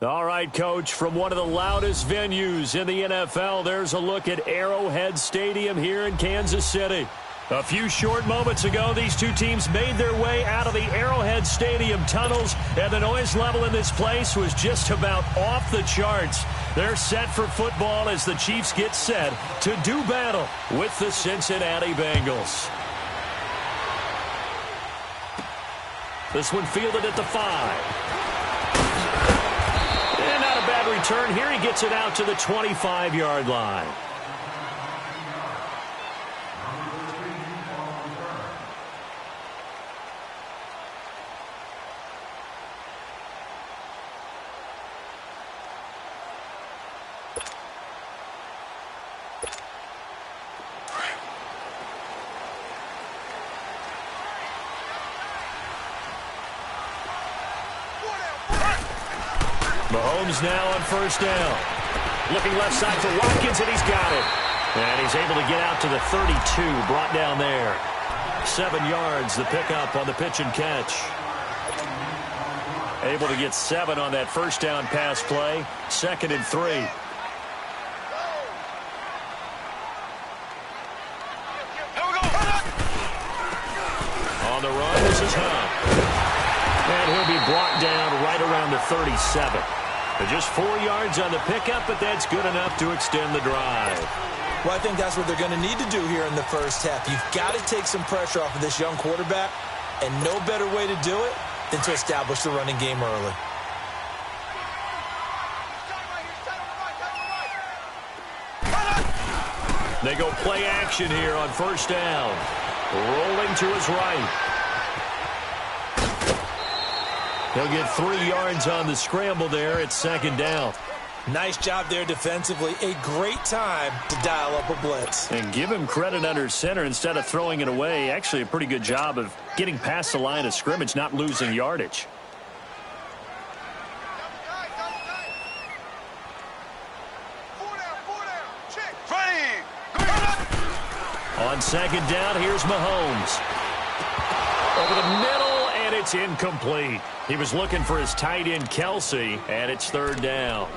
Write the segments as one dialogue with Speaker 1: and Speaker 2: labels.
Speaker 1: All right, Coach, from one of the loudest venues in the NFL, there's a look at Arrowhead Stadium here in Kansas City. A few short moments ago, these two teams made their way out of the Arrowhead Stadium tunnels, and the noise level in this place was just about off the charts. They're set for football as the Chiefs get set to do battle with the Cincinnati Bengals. This one fielded at the 5. And not a bad return here. He gets it out to the 25-yard line. Mahomes now on first down. Looking left side for Watkins, and he's got it. And he's able to get out to the 32, brought down there. 7 yards, the pickup on the pitch and catch. Able to get 7 on that first down pass play. 2nd and 3. On the run, this is Hunt. And he'll be brought down right around the 37. Just 4 yards on the pickup, but that's good enough to extend the drive.
Speaker 2: Well, I think that's what they're going to need to do here in the first half. You've got to take some pressure off of this young quarterback, and no better way to do it than to establish the running game early.
Speaker 1: They go play action here on first down. Rolling to his right. He'll get 3 yards on the scramble there at 2nd down.
Speaker 2: Nice job there defensively. A great time to dial up a blitz.
Speaker 1: And give him credit under center instead of throwing it away. Actually a pretty good job of getting past the line of scrimmage, not losing yardage. On 2nd down, here's Mahomes. Over the middle, and it's incomplete. He was looking for his tight end, Kelsey, and it's 3rd down.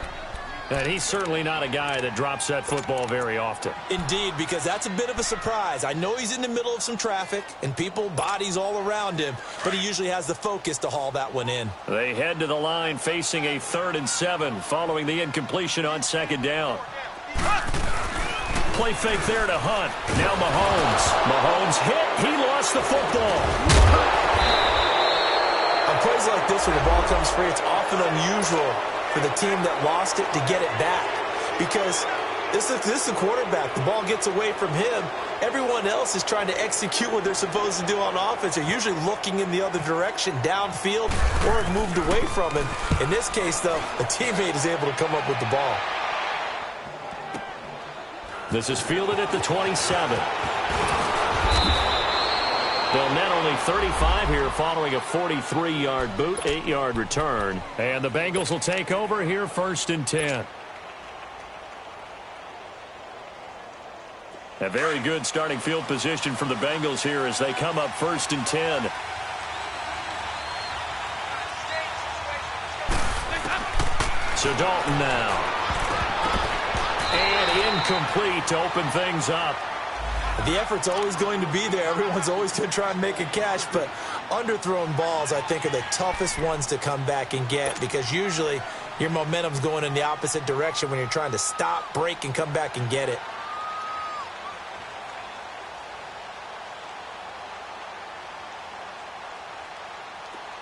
Speaker 1: And he's certainly not a guy that drops that football very often.
Speaker 2: Indeed, because that's a bit of a surprise. I know he's in the middle of some traffic and people, bodies all around him, but he usually has the focus to haul that one in.
Speaker 1: They head to the line facing a 3rd and 7 following the incompletion on 2nd down. Play fake there to Hunt. Now Mahomes. Mahomes hit. He lost the football.
Speaker 2: On plays like this when the ball comes free, it's often unusual for the team that lost it to get it back. Because this is the quarterback. The ball gets away from him. Everyone else is trying to execute what they're supposed to do on offense. They're usually looking in the other direction, downfield, or have moved away from him. In this case, though, a teammate is able to come up with the ball.
Speaker 1: This is fielded at the 27. They'll net only 35 here following a 43-yard boot, 8-yard return. And the Bengals will take over here 1st and 10. A very good starting field position from the Bengals here as they come up 1st and 10. So Dalton now. And incomplete to open things up.
Speaker 2: The effort's always going to be there. Everyone's always going to try and make a catch, but underthrown balls, I think, are the toughest ones to come back and get because usually your momentum's going in the opposite direction when you're trying to stop, break, and come back and get it.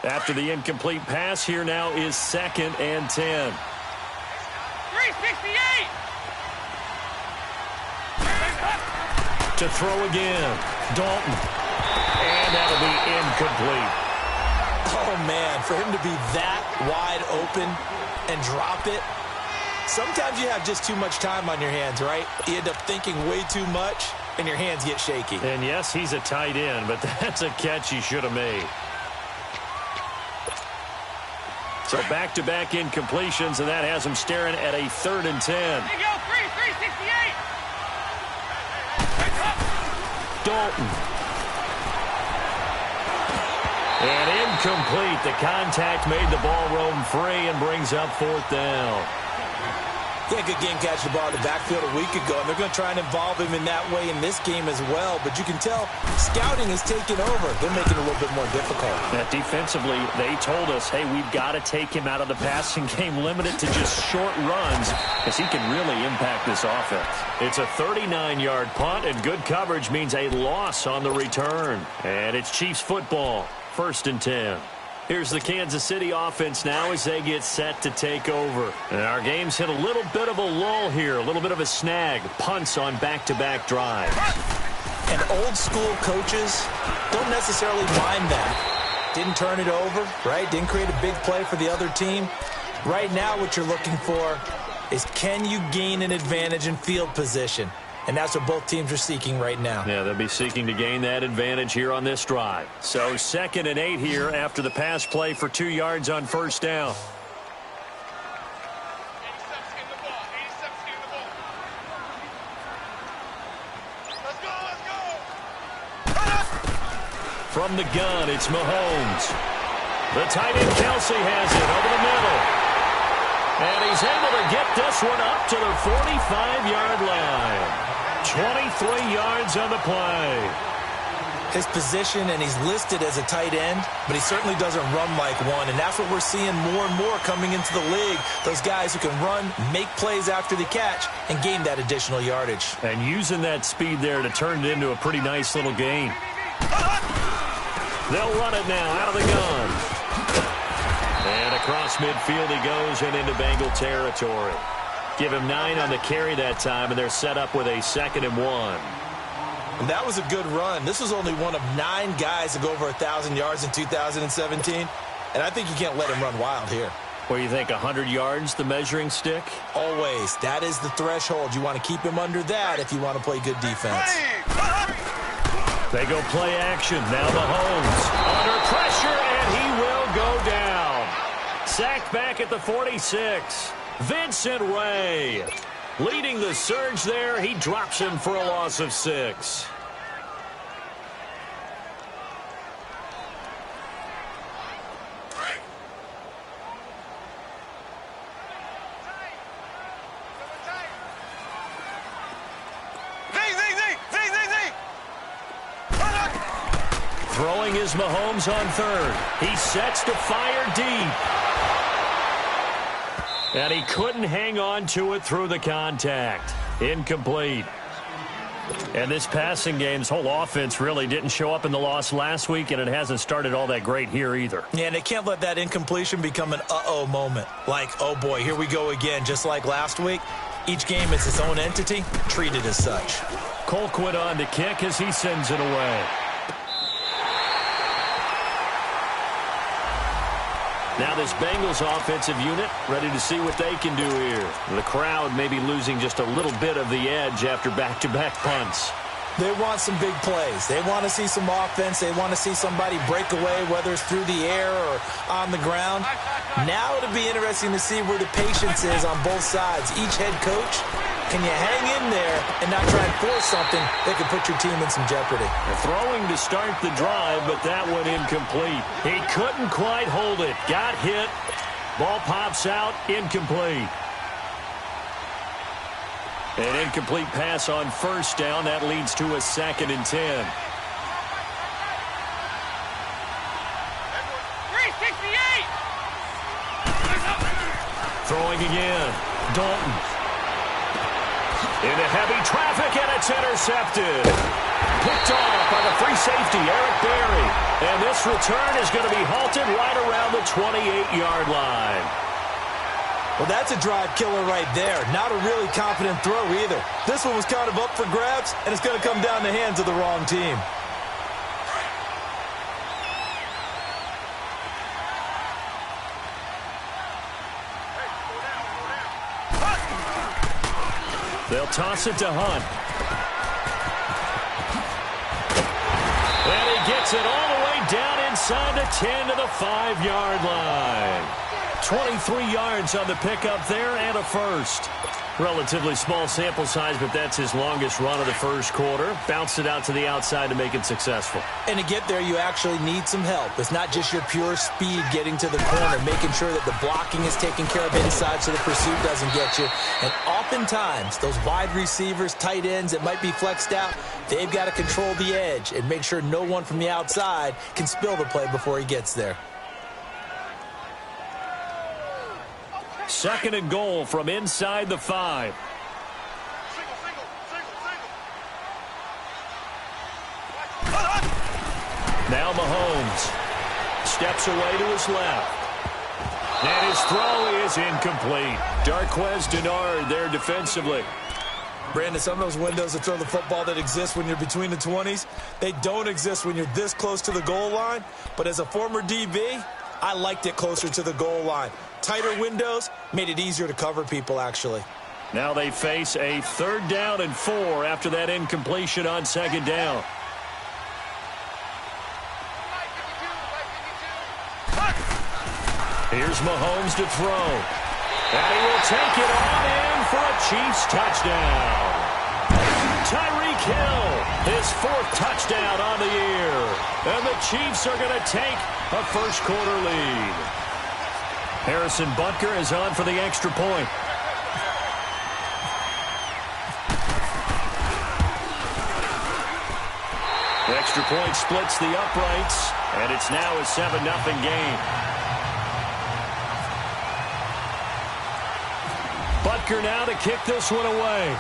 Speaker 1: After the incomplete pass, here now is 2nd and 10.
Speaker 3: 368!
Speaker 1: To throw again. Dalton. And that'll be incomplete.
Speaker 2: Oh, man, for him to be that wide open and drop it. Sometimes you have just too much time on your hands, right? You end up thinking way too much, and your hands get shaky.
Speaker 1: And, yes, he's a tight end, but that's a catch he should have made. So back-to-back incompletions, and that has him staring at a 3rd and 10.
Speaker 3: They go 368.
Speaker 1: Dalton. And incomplete. The contact made the ball roam free and brings up 4th down.
Speaker 2: He had a good game catching the ball in the backfield a week ago, and they're going to try and involve him in that way in this game as well. But you can tell scouting is taking over. They're making it a little bit more difficult.
Speaker 1: Defensively, they told us, hey, we've got to take him out of the passing game, limited to just short runs, because he can really impact this offense. It's a 39-yard punt, and good coverage means a loss on the return. And it's Chiefs football, 1st and 10. Here's the Kansas City offense now as they get set to take over. And our game's hit a little bit of a lull here, a little bit of a snag. Punts on back-to-back drives.
Speaker 2: And old-school coaches don't necessarily mind that. Didn't turn it over, right? Didn't create a big play for the other team. Right now what you're looking for is, can you gain an advantage in field position? And that's what both teams are seeking right now.
Speaker 1: Yeah, they'll be seeking to gain that advantage here on this drive. So 2nd and 8 here after the pass play for 2 yards on 1st down. From the gun, it's Mahomes. The tight end Kelsey has it over the middle. And he's able to get this one up to the 45-yard line. 23 yards on the play.
Speaker 2: His position, and he's listed as a tight end, but he certainly doesn't run like one, and that's what we're seeing more and more coming into the league. Those guys who can run, make plays after the catch, and gain that additional yardage.
Speaker 1: And using that speed there to turn it into a pretty nice little gain. They'll run it now out of the gun. And across midfield he goes and into Bengal territory. Give him 9 on the carry that time, and they're set up with a 2nd and 1.
Speaker 2: And that was a good run. This was only one of 9 guys to go over 1,000 yards in 2017, and I think you can't let him run wild here.
Speaker 1: What do you think, 100 yards, the measuring stick?
Speaker 2: Always. That is the threshold. You want to keep him under that if you want to play good defense.
Speaker 1: They go play action. Now Mahomes under pressure, and he will go down. Sacked back at the 46. Vincent Ray leading the surge there. He drops him for a loss of 6. Throwing is Mahomes on 3rd. He sets to fire deep. And he couldn't hang on to it through the contact. Incomplete. And this passing game's whole offense really didn't show up in the loss last week, and it hasn't started all that great here either.
Speaker 2: Yeah, and they can't let that incompletion become an uh-oh moment. Like, oh boy, here we go again, just like last week. Each game is its own entity, treated as such.
Speaker 1: Colquitt on to kick as he sends it away. Now this Bengals offensive unit ready to see what they can do here. The crowd may be losing just a little bit of the edge after back-to-back punts.
Speaker 2: They want some big plays. They want to see some offense. They want to see somebody break away, whether it's through the air or on the ground. Now it'll be interesting to see where the patience is on both sides. Each head coach, can you hang in there and not try and force something that could put your team in some jeopardy?
Speaker 1: They're throwing to start the drive, but that one incomplete. He couldn't quite hold it. Got hit. Ball pops out. Incomplete. An incomplete pass on 1st down. That leads to a 2nd and 10.
Speaker 3: 368.
Speaker 1: Throwing again. Dalton. Into heavy traffic, and it's intercepted. Picked off by the free safety, Eric Berry. And this return is going to be halted right around the 28-yard line.
Speaker 2: Well, that's a drive killer right there. Not a really confident throw either. This one was kind of up for grabs, and it's going to come down the hands of the wrong team.
Speaker 1: They'll toss it to Hunt. And he gets it all the way down inside the 10 to the 5-yard line. 23 yards on the pickup there and a first. Relatively small sample size, but that's his longest run of the first quarter. Bounced it out to the outside to make it successful.
Speaker 2: And to get there, you actually need some help. It's not just your pure speed getting to the corner, making sure that the blocking is taken care of inside so the pursuit doesn't get you. And oftentimes, those wide receivers, tight ends that might be flexed out, they've got to control the edge and make sure no one from the outside can spill the play before he gets there.
Speaker 1: Second and goal from inside the 5. Now Mahomes steps away to his left. And his throw is incomplete. Darquez Denard there defensively.
Speaker 2: Brandon, some of those windows to throw the football that exist when you're between the 20s, they don't exist when you're this close to the goal line. But as a former DB, I liked it closer to the goal line. Tighter windows made it easier to cover people, actually.
Speaker 1: Now they face a 3rd down and 4 after that incompletion on 2nd down. Here's Mahomes to throw. And he will take it on in for a Chiefs touchdown. Tyreek Hill, his 4th touchdown on the year. And the Chiefs are going to take a first-quarter lead. Harrison Butker is on for the extra point. The extra point splits the uprights, and it's now a 7-0 game. Butker now to kick this one away.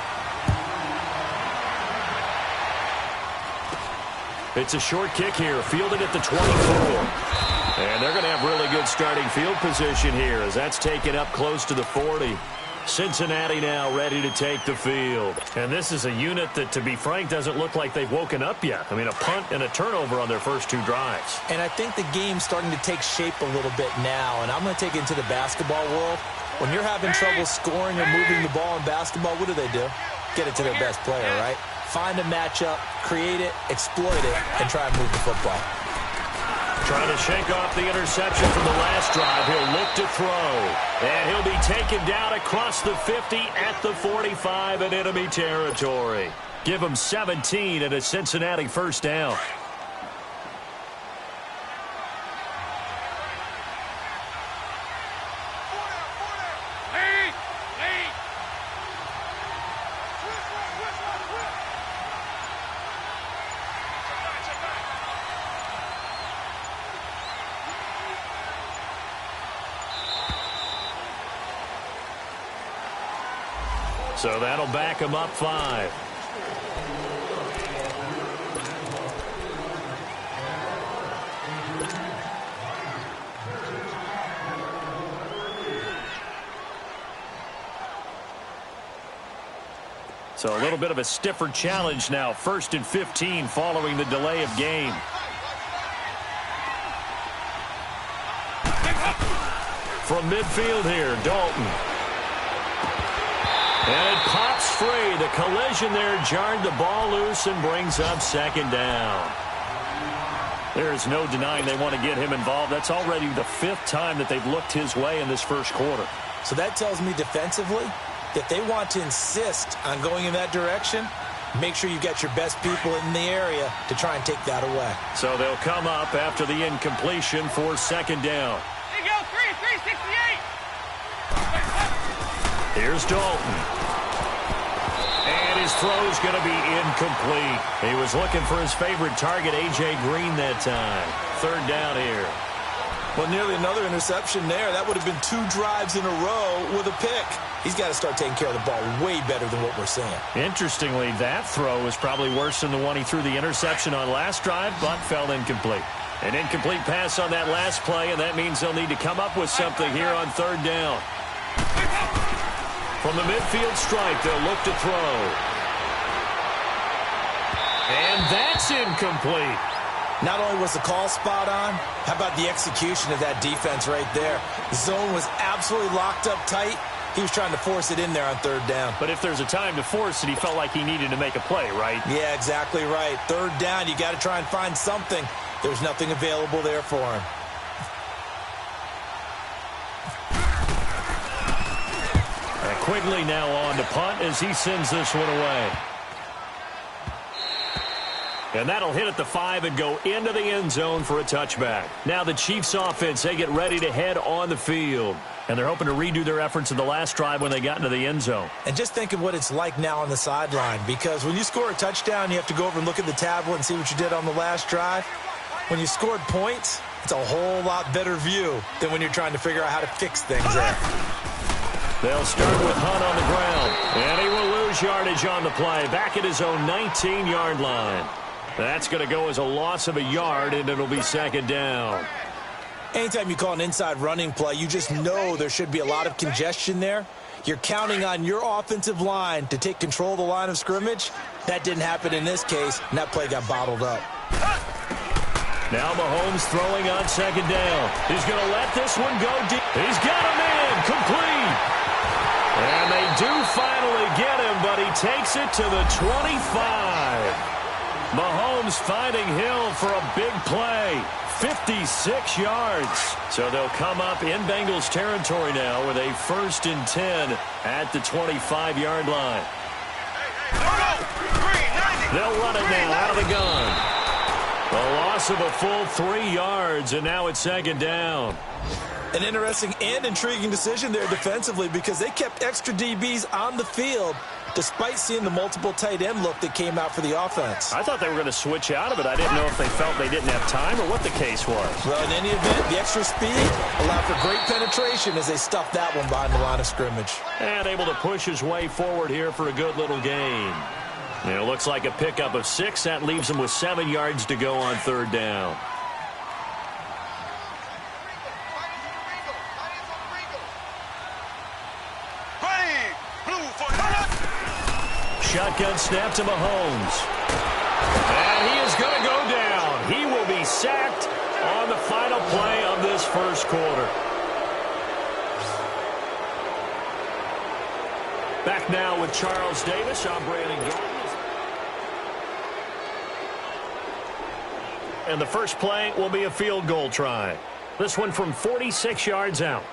Speaker 1: It's a short kick here, fielded at the 24. And they're going to have really good starting field position here as that's taken up close to the 40. Cincinnati now ready to take the field. And this is a unit that, to be frank, doesn't look like they've woken up yet. I mean, a punt and a turnover on their first 2 drives.
Speaker 2: And I think the game's starting to take shape a little bit now. And I'm going to take it into the basketball world. When you're having trouble scoring or moving the ball in basketball, what do? Get it to their best player, right? Find a matchup, create it, exploit it, and try and move the football.
Speaker 1: Trying to shake off the interception from the last drive. He'll look to throw. And he'll be taken down across the 50 at the 45 in enemy territory. Give him 17 and a Cincinnati first down. So that'll back him up 5. So a little bit of a stiffer challenge now. 1st and 15 following the delay of game. From midfield here, Dalton. And it pops free. The collision there jarred the ball loose and brings up 2nd down. There's no denying they want to get him involved. That's already the 5th time that they've looked his way in this first quarter.
Speaker 2: So that tells me defensively that they want to insist on going in that direction. Make sure you get your best people in the area to try and take that away.
Speaker 1: So they'll come up after the incompletion for 2nd down.
Speaker 3: There you go, 368.
Speaker 1: Here's Dalton. And his throw's going to be incomplete. He was looking for his favorite target, A.J. Green, that time. 3rd down here.
Speaker 2: Well, nearly another interception there. That would have been 2 drives in a row with a pick. He's got to start taking care of the ball way better than what we're seeing.
Speaker 1: Interestingly, that throw was probably worse than the one he threw the interception on last drive, but fell incomplete. An incomplete pass on that last play, and that means they'll need to come up with something here on 3rd down. From the midfield stripe, they'll look to throw. And that's incomplete.
Speaker 2: Not only was the call spot on, how about the execution of that defense right there? The zone was absolutely locked up tight. He was trying to force it in there on 3rd down.
Speaker 1: But if there's a time to force it, he felt like he needed to make a play, right?
Speaker 2: Yeah, exactly right. 3rd down, you got to try and find something. There's nothing available there for him.
Speaker 1: Quigley now on to punt as he sends this one away. And that'll hit at the 5 and go into the end zone for a touchback. Now the Chiefs offense, they get ready to head on the field. And they're hoping to redo their efforts in the last drive when they got into the end zone.
Speaker 2: And just think of what it's like now on the sideline, because when you score a touchdown, you have to go over and look at the tablet and see what you did on the last drive. When you scored points, it's a whole lot better view than when you're trying to figure out how to fix things there.
Speaker 1: They'll start with Hunt on the ground. And he will lose yardage on the play, back at his own 19-yard line. That's going to go as a loss of a yard, and it'll be second down.
Speaker 2: Anytime you call an inside running play, you just know there should be a lot of congestion there. You're counting on your offensive line to take control of the line of scrimmage. That didn't happen in this case, and that play got bottled up.
Speaker 1: Now Mahomes throwing on second down. He's going to let this one go deep. He's got him in, complete. And they do finally get him, but he takes it to the 25. Mahomes finding Hill for a big play. 56 yards. So they'll come up in Bengals territory now with a 1st and 10 at the 25-yard line. They'll run it now out of the gun. A loss of a full 3 yards, and now it's second down.
Speaker 2: An interesting and intriguing decision there defensively, because they kept extra DBs on the field despite seeing the multiple tight end look that came out for the offense.
Speaker 1: I thought they were going to switch out of it. I didn't know if they felt they didn't have time or what the case was.
Speaker 2: Well, in any event, the extra speed allowed for great penetration as they stuffed that one behind the line of scrimmage.
Speaker 1: And able to push his way forward here for a good little gain. And it looks like a pickup of 6. That leaves him with 7 yards to go on third down. Shotgun snap to Mahomes. And he is going to go down. He will be sacked on the final play of this first quarter. Back now with Charles Davis. I'm Brandon Gordon. And the first play will be a field goal try. This one from 46 yards out.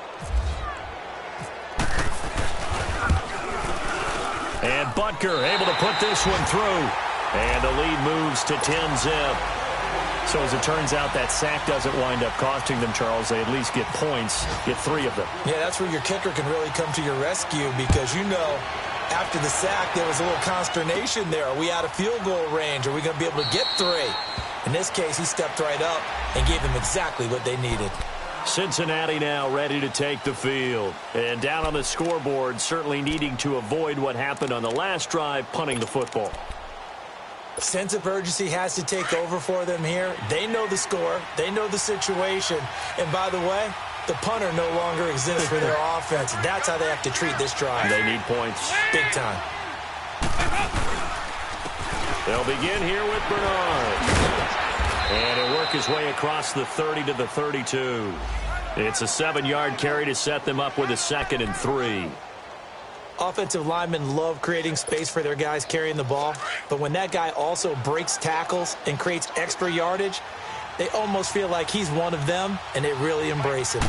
Speaker 1: And Butker able to put this one through. And the lead moves to 10-zip. So as it turns out, that sack doesn't wind up costing them, Charles. They at least get points, get 3 of them.
Speaker 2: Yeah, that's where your kicker can really come to your rescue, because you know after the sack there was a little consternation there. Are we out of field goal range? Are we going to be able to get 3? In this case, he stepped right up and gave them exactly what they needed.
Speaker 1: Cincinnati now ready to take the field. And down on the scoreboard, certainly needing to avoid what happened on the last drive, punting the football.
Speaker 2: Sense of urgency has to take over for them here. They know the score. They know the situation. And by the way, the punter no longer exists for their offense. That's how they have to treat this drive.
Speaker 1: They need points.
Speaker 2: Big time.
Speaker 1: They'll begin here with Bernard. And he'll work his way across the 30 to the 32. It's a 7-yard carry to set them up with a 2nd and 3.
Speaker 2: Offensive linemen love creating space for their guys carrying the ball, but when that guy also breaks tackles and creates extra yardage, they almost feel like he's one of them, and they really embrace him.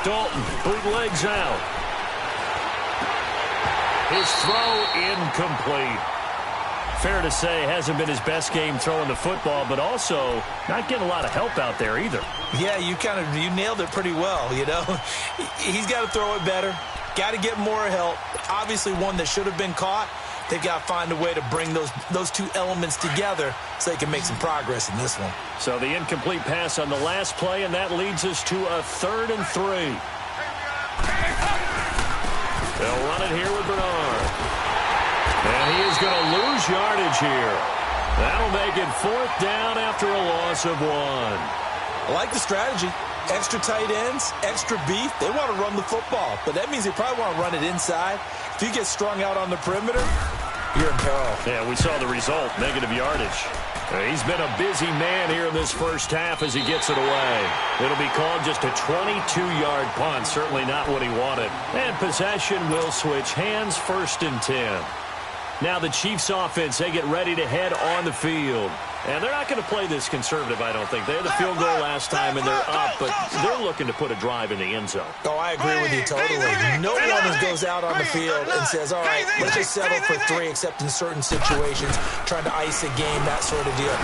Speaker 1: Dalton bootlegs out. His throw incomplete. Fair to say, hasn't been his best game throwing the football, but also not getting a lot of help out there either.
Speaker 2: Yeah, you nailed it pretty well, you know. He's got to throw it better. Got to get more help. Obviously one that should have been caught. They've got to find a way to bring those 2 elements together so they can make some progress in this one.
Speaker 1: So the incomplete pass on the last play, and that leads us to a 3rd and 3. They'll run it here with Bernard. And he is going to lose yardage here. That'll make it 4th down after a loss of 1.
Speaker 2: I like the strategy. Extra tight ends, extra beef. They want to run the football, but that means they probably want to run it inside. If you get strung out on the perimeter, you're in peril.
Speaker 1: Yeah, we saw the result, negative yardage. He's been a busy man here in this first half as he gets it away. It'll be called just a 22-yard punt, certainly not what he wanted. And possession will switch hands, 1st and 10. Now the Chiefs offense, they get ready to head on the field. And they're not going to play this conservative, I don't think. They had the field goal last time, and they're up, but they're looking to put a drive in the end zone.
Speaker 2: Oh, I agree with you totally. No one goes out on the field and says, all right, let's just settle for 3, except in certain situations, trying to ice a game, that sort of deal.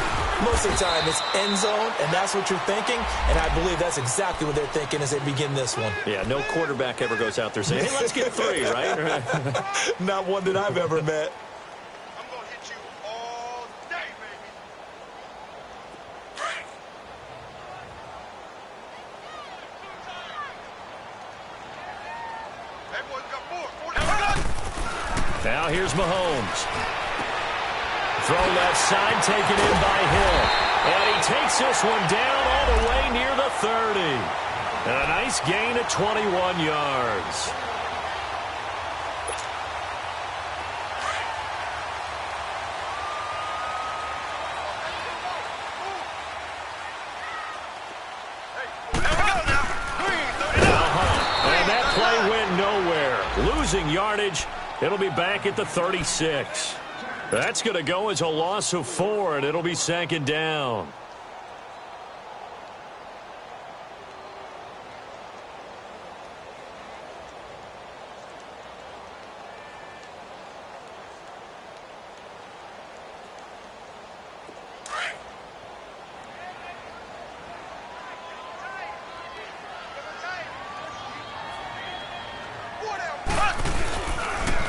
Speaker 2: Most of the time, it's end zone, and that's what you're thinking, and I believe that's exactly what they're thinking as they begin this one.
Speaker 1: Yeah, no quarterback ever goes out there saying, hey, let's get 3, right?
Speaker 2: Not one that I've ever met.
Speaker 1: Now here's Mahomes. Throw left side, taken in by Hill. And he takes this one down all the way near the 30. And a nice gain of 21 yards. And that play went nowhere. Losing yardage. It'll be back at the 36. That's going to go as a loss of 4, and it'll be 2nd down.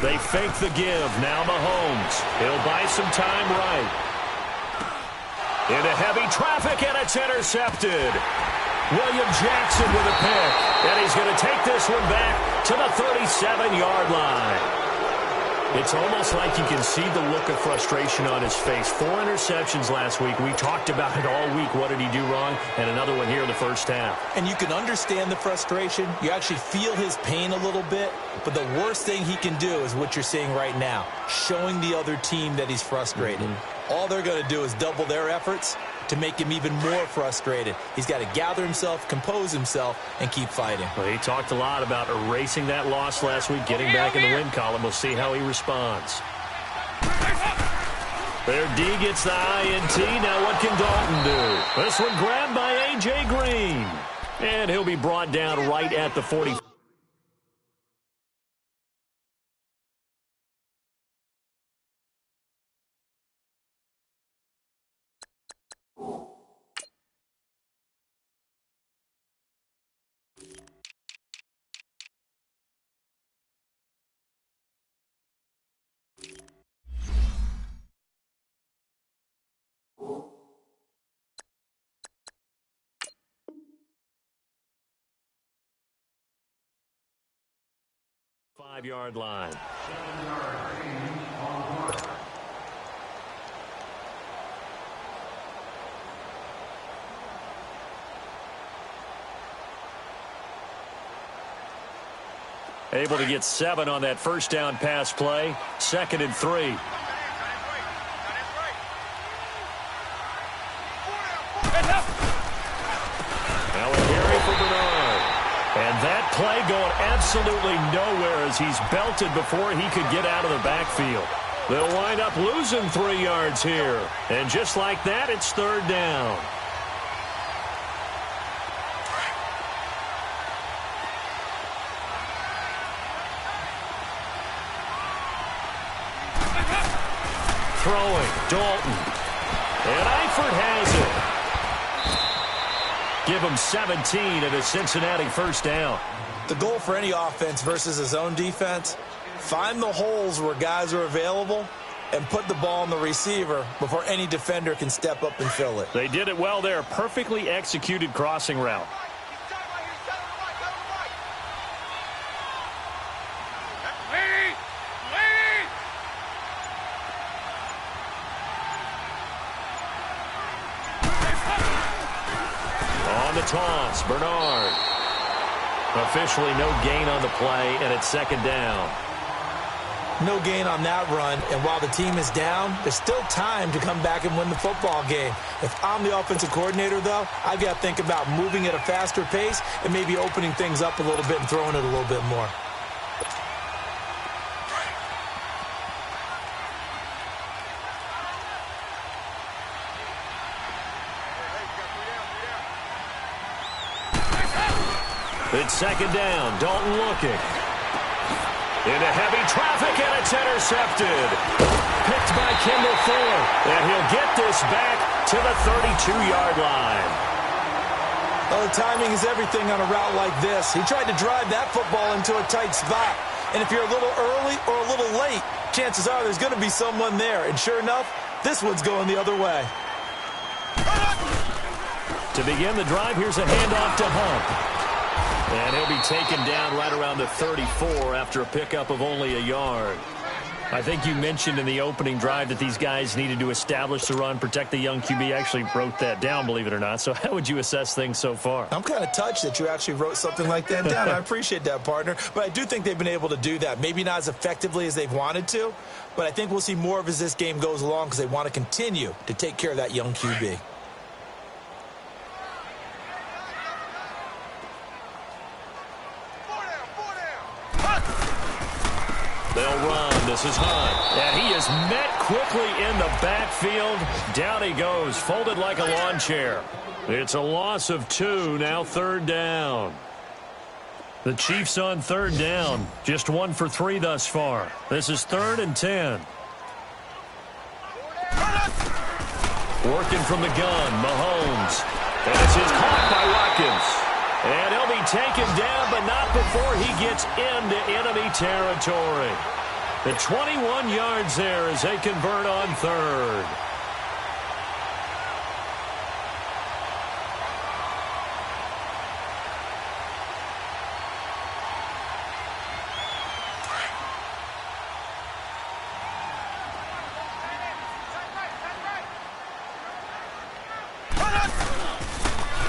Speaker 1: They fake the give. Now Mahomes. He'll buy some time right. Into heavy traffic, and it's intercepted. William Jackson with a pick. And he's going to take this one back to the 37-yard line. It's almost like you can see the look of frustration on his face. 4 interceptions last week. We talked about it all week. What did he do wrong? And another one here in the first half.
Speaker 2: And you can understand the frustration. You actually feel his pain a little bit. But the worst thing he can do is what you're seeing right now, showing the other team that he's frustrated. All they're going to do is double their efforts to make him even more frustrated. He's got to gather himself, compose himself, and keep fighting.
Speaker 1: Well, he talked a lot about erasing that loss last week, getting back in the win column. We'll see how he responds. Their D gets the INT. Now what can Dalton do? This one grabbed by A.J. Green. And he'll be brought down right at the 40. Five-yard line. Able to get 7 on that first down pass play. 2nd and 3. Now a carry for Bernard. And that play going absolutely nowhere as he's belted before he could get out of the backfield. They'll wind up losing 3 yards here. And just like that, it's 3rd down. Throwing, Dalton. And Eifert has it. Give him 17 and a Cincinnati first down.
Speaker 2: The goal for any offense versus his own defense, find the holes where guys are available and put the ball on the receiver before any defender can step up and fill it.
Speaker 1: They did it well there. Perfectly executed crossing route. Toss, Bernard. Officially no gain on the play, and it's 2nd down.
Speaker 2: No gain on that run, and while the team is down, there's still time to come back and win the football game. If I'm the offensive coordinator, though, I've got to think about moving at a faster pace and maybe opening things up a little bit and throwing it a little bit more.
Speaker 1: It's second down. Dalton looking. Into heavy traffic, and it's intercepted. Picked by Kendall Fuller. And he'll get this back to the 32-yard line.
Speaker 2: Well, the timing is everything on a route like this. He tried to drive that football into a tight spot. And if you're a little early or a little late, chances are there's going to be someone there. And sure enough, this one's going the other way.
Speaker 1: To begin the drive, here's a handoff to Hunt. And he'll be taken down right around the 34 after a pickup of only a yard. I think you mentioned in the opening drive that these guys needed to establish the run, protect the young QB. I actually wrote that down, believe it or not. So how would you assess things so far?
Speaker 2: I'm kind of touched that you actually wrote something like that down. I appreciate that, partner. But I do think they've been able to do that. Maybe not as effectively as they've wanted to, but I think we'll see more of as this game goes along because they want to continue to take care of that young QB.
Speaker 1: They'll run. This is Hunt. And he is met quickly in the backfield. Down he goes, folded like a lawn chair. It's a loss of 2, now third down. The Chiefs on third down. Just 1 for 3 thus far. This is 3rd and 10. Working from the gun, Mahomes. And this is caught by Watkins. And he'll be taken down, but not before he gets into enemy territory. The 21 yards there as they convert on third.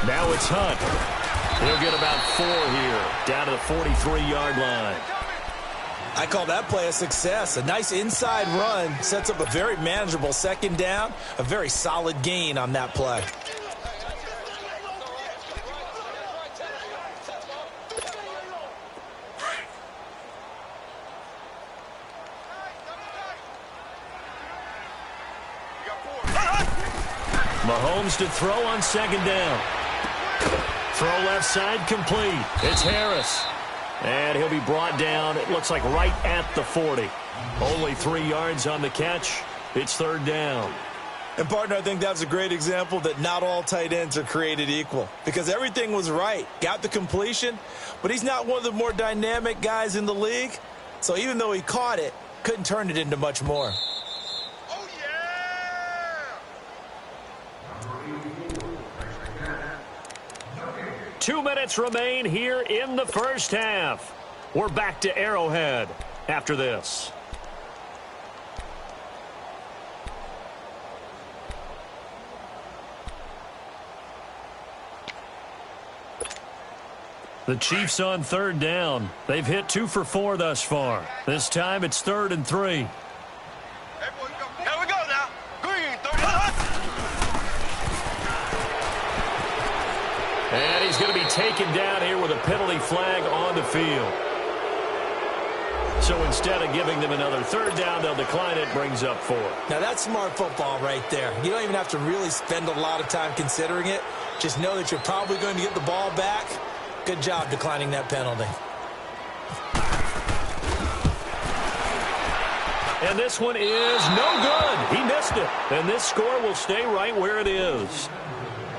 Speaker 1: Now it's Hunt. He'll get about 4 here, down to the 43-yard line.
Speaker 2: I call that play a success. A nice inside run sets up a very manageable second down, a very solid gain on that play.
Speaker 1: Mahomes to throw on second down. Throw left side complete. It's Harris. And he'll be brought down, it looks like right at the 40. Only 3 yards on the catch. It's third down.
Speaker 2: And, partner, I think that's a great example that not all tight ends are created equal. Because everything was right. Got the completion. But he's not one of the more dynamic guys in the league. So even though he caught it, couldn't turn it into much more.
Speaker 1: 2 minutes remain here in the first half. We're back to Arrowhead after this. The Chiefs on third down. They've hit 2 for 4 thus far. This time it's 3rd and 3.
Speaker 3: Here we go now. Green, 30.
Speaker 1: And he's going to be taken down here with a penalty flag on the field. So instead of giving them another third down, they'll decline it, brings up 4.
Speaker 2: Now that's smart football right there. You don't even have to really spend a lot of time considering it. Just know that you're probably going to get the ball back. Good job declining that penalty.
Speaker 1: And this one is no good. He missed it. And this score will stay right where it is.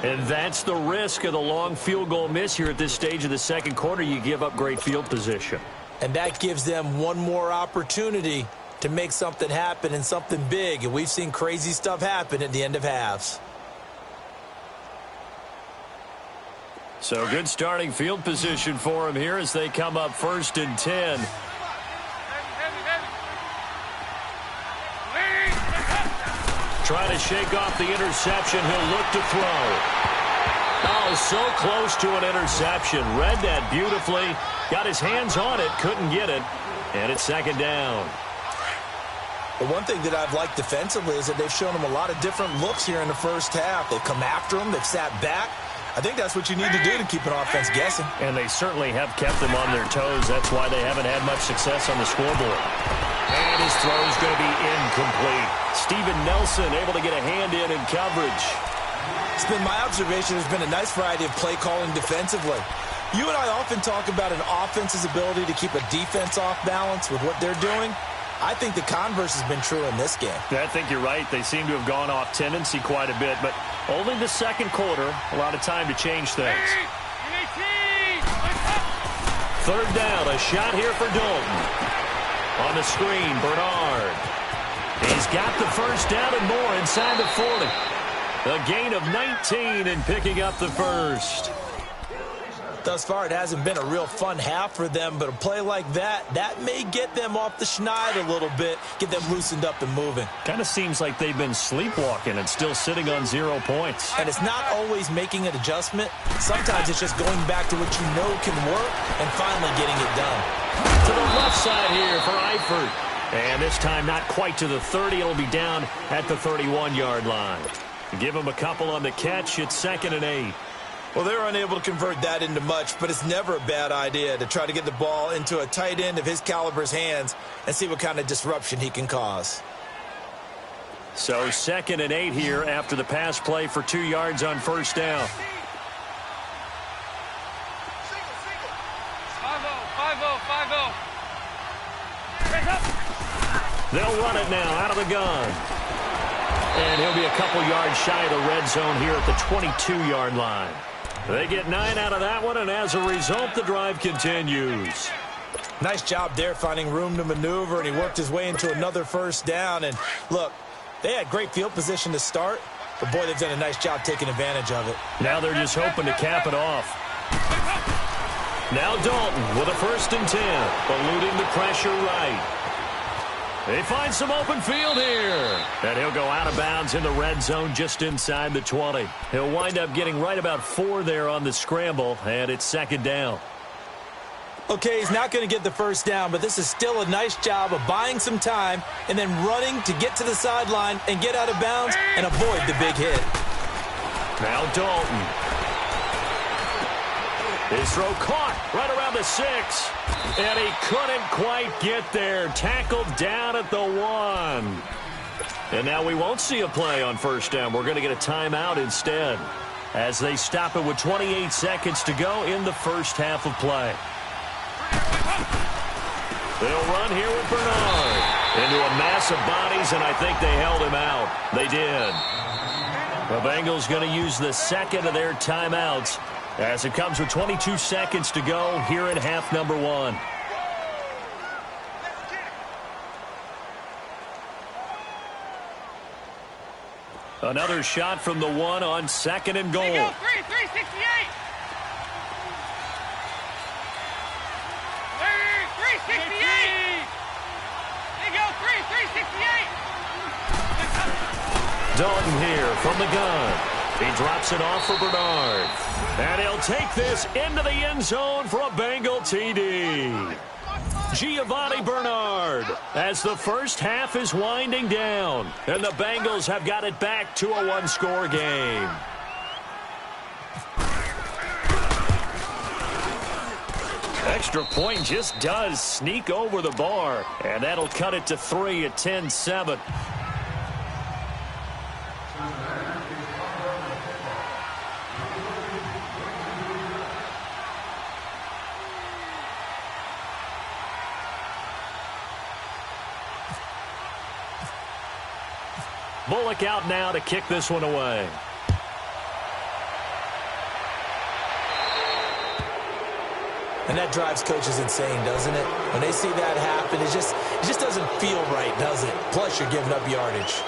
Speaker 1: And that's the risk of the long field goal miss here at this stage of the second quarter. You give up great field position.
Speaker 2: And that gives them one more opportunity to make something happen and something big. And we've seen crazy stuff happen at the end of halves.
Speaker 1: So good starting field position for him here as they come up 1st and 10. Trying to shake off the interception. He'll look to throw. Oh, so close to an interception. Read that beautifully. Got his hands on it. Couldn't get it. And it's second down.
Speaker 2: The one thing that I've liked defensively is that they've shown him a lot of different looks here in the first half. They've come after him. They've sat back. I think that's what you need to do to keep an offense guessing.
Speaker 1: And they certainly have kept them on their toes. That's why they haven't had much success on the scoreboard. And his throw is going to be incomplete. Steven Nelson able to get a hand in coverage.
Speaker 2: It's been my observation. There's been a nice variety of play calling defensively. You and I often talk about an offense's ability to keep a defense off balance with what they're doing. I think the converse has been true in this game.
Speaker 1: I think you're right. They seem to have gone off tendency quite a bit, but only the second quarter, a lot of time to change things. Third down, a shot here for Dalton. On the screen, Bernard. He's got the first down and more inside the 40. A gain of 19 and picking up the first.
Speaker 2: Thus far, it hasn't been a real fun half for them, but a play like that may get them off the schneid a little bit, get them loosened up and moving.
Speaker 1: Kind of seems like they've been sleepwalking and still sitting on 0 points.
Speaker 2: And it's not always making an adjustment. Sometimes it's just going back to what you know can work and finally getting it done.
Speaker 1: To the left side here for Eifert. And this time not quite to the 30. It'll be down at the 31-yard line. Give him a couple on the catch. It's 2nd and 8.
Speaker 2: Well, they were unable to convert that into much, but it's never a bad idea to try to get the ball into a tight end of his caliber's hands and see what kind of disruption he can cause.
Speaker 1: So 2nd and 8 here after the pass play for 2 yards on first down.
Speaker 3: 5-0.
Speaker 1: They'll run it now out of the gun. And he'll be a couple yards shy of the red zone here at the 22-yard line. They get 9 out of that one, and as a result, the drive continues.
Speaker 2: Nice job there finding room to maneuver, and he worked his way into another first down. And look, they had great field position to start, but boy, they've done a nice job taking advantage of it.
Speaker 1: Now they're just hoping to cap it off. Now Dalton with a 1st and 10, eluding the pressure right. They find some open field here. And he'll go out of bounds in the red zone just inside the 20. He'll wind up getting right about 4 there on the scramble, and it's 2nd down.
Speaker 2: Okay, he's not going to get the first down, but this is still a nice job of buying some time and then running to get to the sideline and get out of bounds and avoid the big hit.
Speaker 1: Now Dalton. His throw caught right around the 6. And he couldn't quite get there. Tackled down at the 1. And now we won't see a play on first down. We're going to get a timeout instead as they stop it with 28 seconds to go in the first half of play. They'll run here with Bernard into a mass of bodies, and I think they held him out. They did. The Bengals going to use the second of their timeouts as it comes with 22 seconds to go here in half number 1. Another shot from the 1 on 2nd and goal.
Speaker 3: 368. There you go, 368.
Speaker 1: Dalton here from the gun. He drops it off for Bernard. And he'll take this into the end zone for a Bengal TD. Giovanni Bernard as the first half is winding down. And the Bengals have got it back to a 1-score game. Extra point just does sneak over the bar. And that'll cut it to 3 at 10-7. Bullock out now to kick this one away.
Speaker 2: And that drives coaches insane, doesn't it? When they see that happen, it just doesn't feel right, does it? Plus, you're giving up yardage.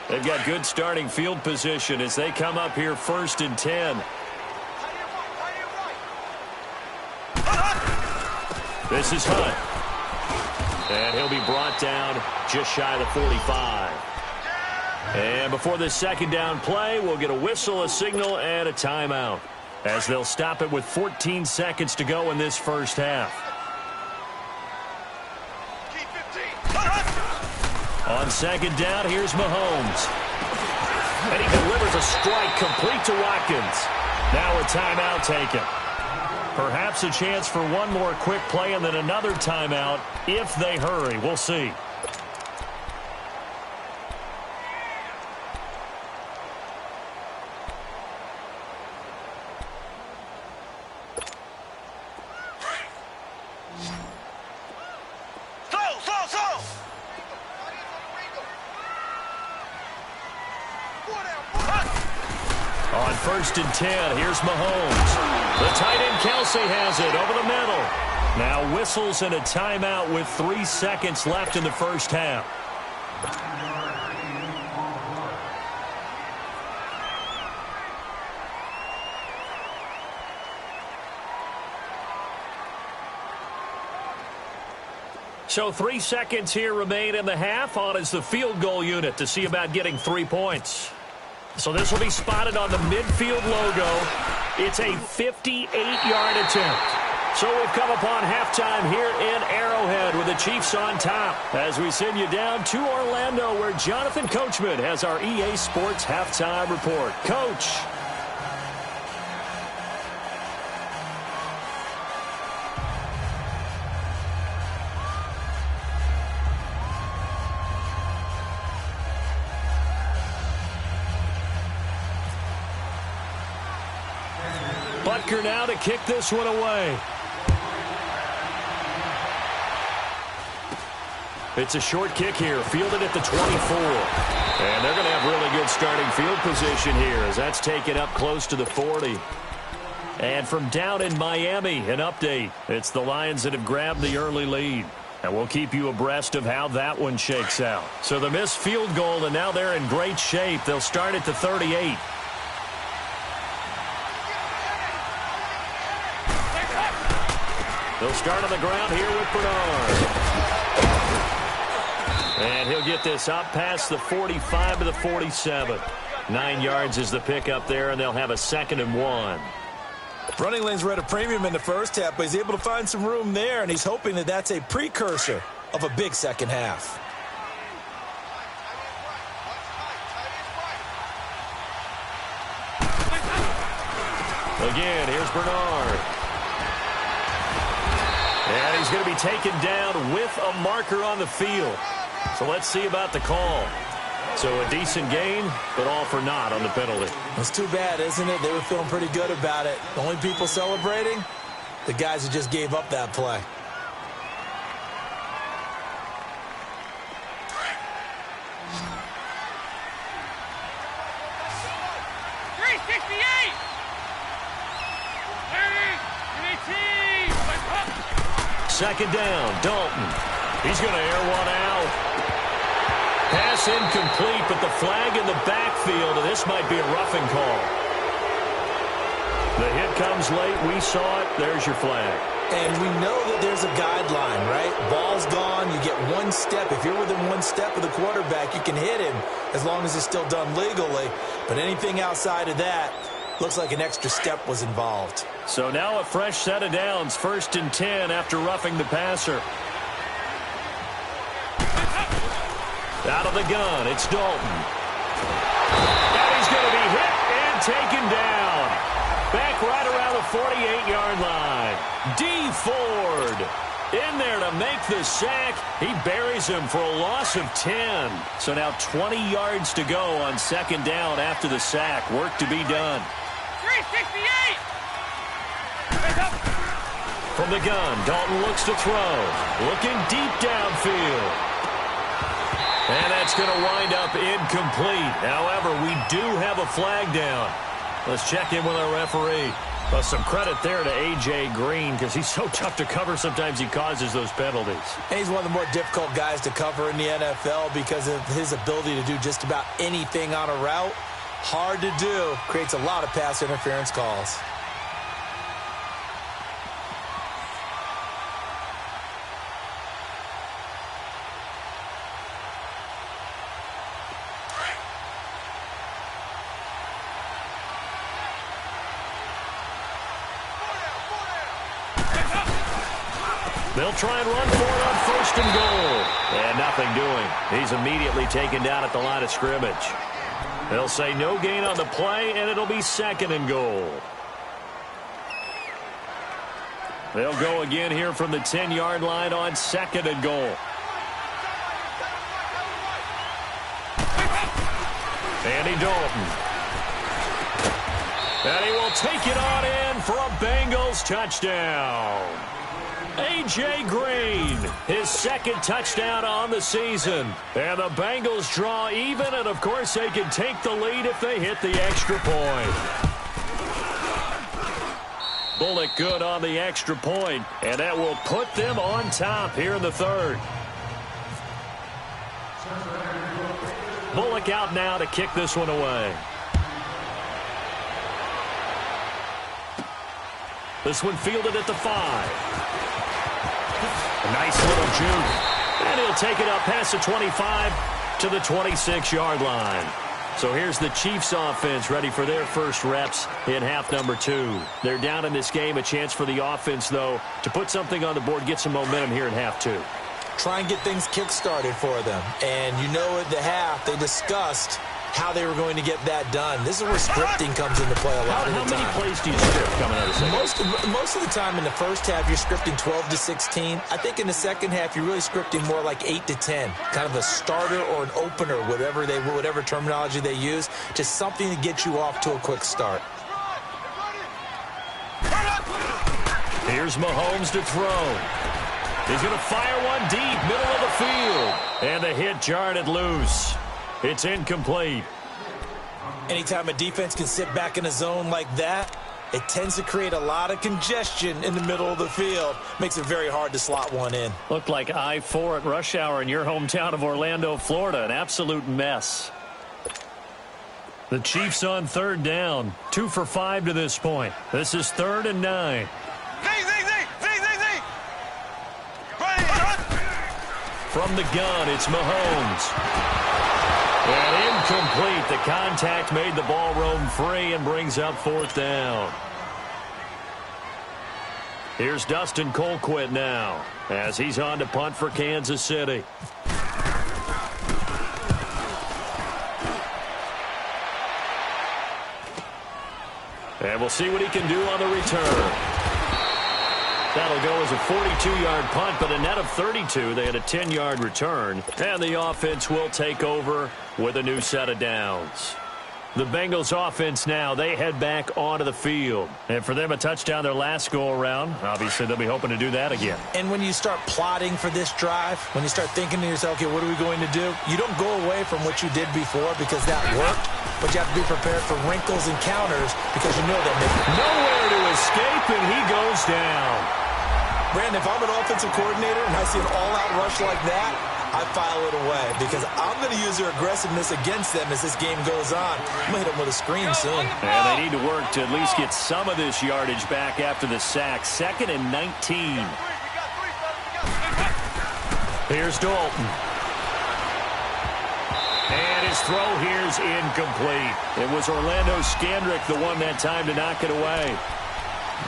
Speaker 1: They've got good starting field position as they come up here 1st and 10. This is Hunt. And he'll be brought down just shy of the 45. And before this 2nd down play, we'll get a whistle, a signal, and a timeout as they'll stop it with 14 seconds to go in this first half. On 2nd down, here's Mahomes. And he delivers a strike complete to Watkins. Now a timeout taken. Perhaps a chance for one more quick play and then another timeout if they hurry. We'll see.
Speaker 3: Slow.
Speaker 1: On 1st and 10, here's Mahomes. The tight end Kelsey has it over the middle. Now whistles and a timeout with 3 seconds left in the first half. So 3 seconds here remain in the half. On is the field goal unit to see about getting 3 points. So this will be spotted on the midfield logo. It's a 58-yard attempt. So we've come upon halftime here in Arrowhead with the Chiefs on top as we send you down to Orlando where Jonathan Coachman has our EA Sports halftime report. Coach. Butker now to kick this one away. It's a short kick here, fielded at the 24. And they're going to have really good starting field position here as that's taken up close to the 40. And from down in Miami, an update. It's the Lions that have grabbed the early lead. And we'll keep you abreast of how that one shakes out. So the missed field goal, and now they're in great shape. They'll start at the 38. They'll start on the ground here with Bernard. And he'll get this up past the 45 to the 47. 9 yards is the pickup there, and they'll have a 2nd and 1.
Speaker 2: Running lanes were at a premium in the first half, but he's able to find some room there, and he's hoping that that's a precursor of a big second half.
Speaker 1: Again, here's Bernard. And he's going to be taken down with a marker on the field. So let's see about the call. So a decent gain, but all for naught on the penalty.
Speaker 2: It's too bad, isn't it? They were feeling pretty good about it. The only people celebrating, the guys who just gave up that play.
Speaker 1: Second down, Dalton. He's going to air one out. Pass incomplete, but the flag in the backfield, and this might be a roughing call. The hit comes late. We saw it. There's your flag.
Speaker 2: And we know that there's a guideline, right? Ball's gone. You get 1 step. If you're within 1 step of the quarterback, you can hit him as long as it's still done legally. But anything outside of that, looks like an extra step was involved.
Speaker 1: So now a fresh set of downs, 1st and 10 after roughing the passer. Out of the gun, it's Dalton. And he's going to be hit and taken down. Back right around the 48-yard line. D. Ford in there to make the sack. He buries him for a loss of 10. So now 20 yards to go on 2nd down after the sack. Work to be done.
Speaker 3: 368!
Speaker 1: From the gun, Dalton looks to throw. Looking deep downfield. And that's going to wind up incomplete. However, we do have a flag down. Let's check in with our referee. Well, some credit there to A.J. Green because he's so tough to cover. Sometimes he causes those penalties.
Speaker 2: And he's one of the more difficult guys to cover in the NFL because of his ability to do just about anything on a route. Hard to do. Creates a lot of pass interference calls.
Speaker 1: They'll try and run for it on 1st and goal. And nothing doing. He's immediately taken down at the line of scrimmage. They'll say no gain on the play, and it'll be 2nd and goal. They'll go again here from the 10-yard line on 2nd and goal. Andy Dalton. And he will take it on in for a Bengals touchdown. A.J. Green, his second touchdown on the season. And the Bengals draw even, and of course they can take the lead if they hit the extra point. Bullock good on the extra point, and that will put them on top here in the third. Bullock out now to kick this one away. This one fielded at the 5. A nice little juke. And he'll take it up past the 25 to the 26-yard line. So here's the Chiefs offense ready for their first reps in half number 2. They're down in this game. A chance for the offense, though, to put something on the board, get some momentum here in half 2.
Speaker 2: Try and get things kick-started for them. And you know at the half, they discussed how they were going to get that done. This is where scripting comes into play a lot of the time.
Speaker 1: How many plays do you script coming out of the second?
Speaker 2: Most of the time in the first half, you're scripting 12 to 16. I think in the second half, you're really scripting more like 8 to 10. Kind of a starter or an opener, whatever terminology they use. Just something to get you off to a quick start.
Speaker 1: Here's Mahomes to throw. He's going to fire one deep, middle of the field. And the hit jarred it loose. It's incomplete.
Speaker 2: Anytime a defense can sit back in a zone like that, it tends to create a lot of congestion in the middle of the field. Makes it very hard to slot one in.
Speaker 1: Looked like I-4 at rush hour in your hometown of Orlando, Florida. An absolute mess. The Chiefs on third down. 2 for 5 to this point. This is 3rd and 9. From the gun, it's Mahomes. And incomplete. The contact made the ball roam free and brings up 4th down. Here's Dustin Colquitt now as he's on to punt for Kansas City. And we'll see what he can do on the return. That'll go as a 42-yard punt, but a net of 32. They had a 10-yard return. And the offense will take over with a new set of downs. The Bengals offense now, they head back onto the field. And for them, a touchdown their last go-around. Obviously, they'll be hoping to do that again.
Speaker 2: And when you start plotting for this drive, when you start thinking to yourself, okay, what are we going to do? You don't go away from what you did before because that worked. But you have to be prepared for wrinkles and counters because you know that
Speaker 1: nowhere to escape, and he goes down.
Speaker 2: Brandon, if I'm an offensive coordinator and I see an all-out rush like that, I file it away because I'm going to use their aggressiveness against them as this game goes on. I'm going to hit them with a screen soon.
Speaker 1: And they need to work to at least get some of this yardage back after the sack. 2nd and 19. Here's Dalton. And his throw here's incomplete. It was Orlando Scandrick the one that time to knock it away.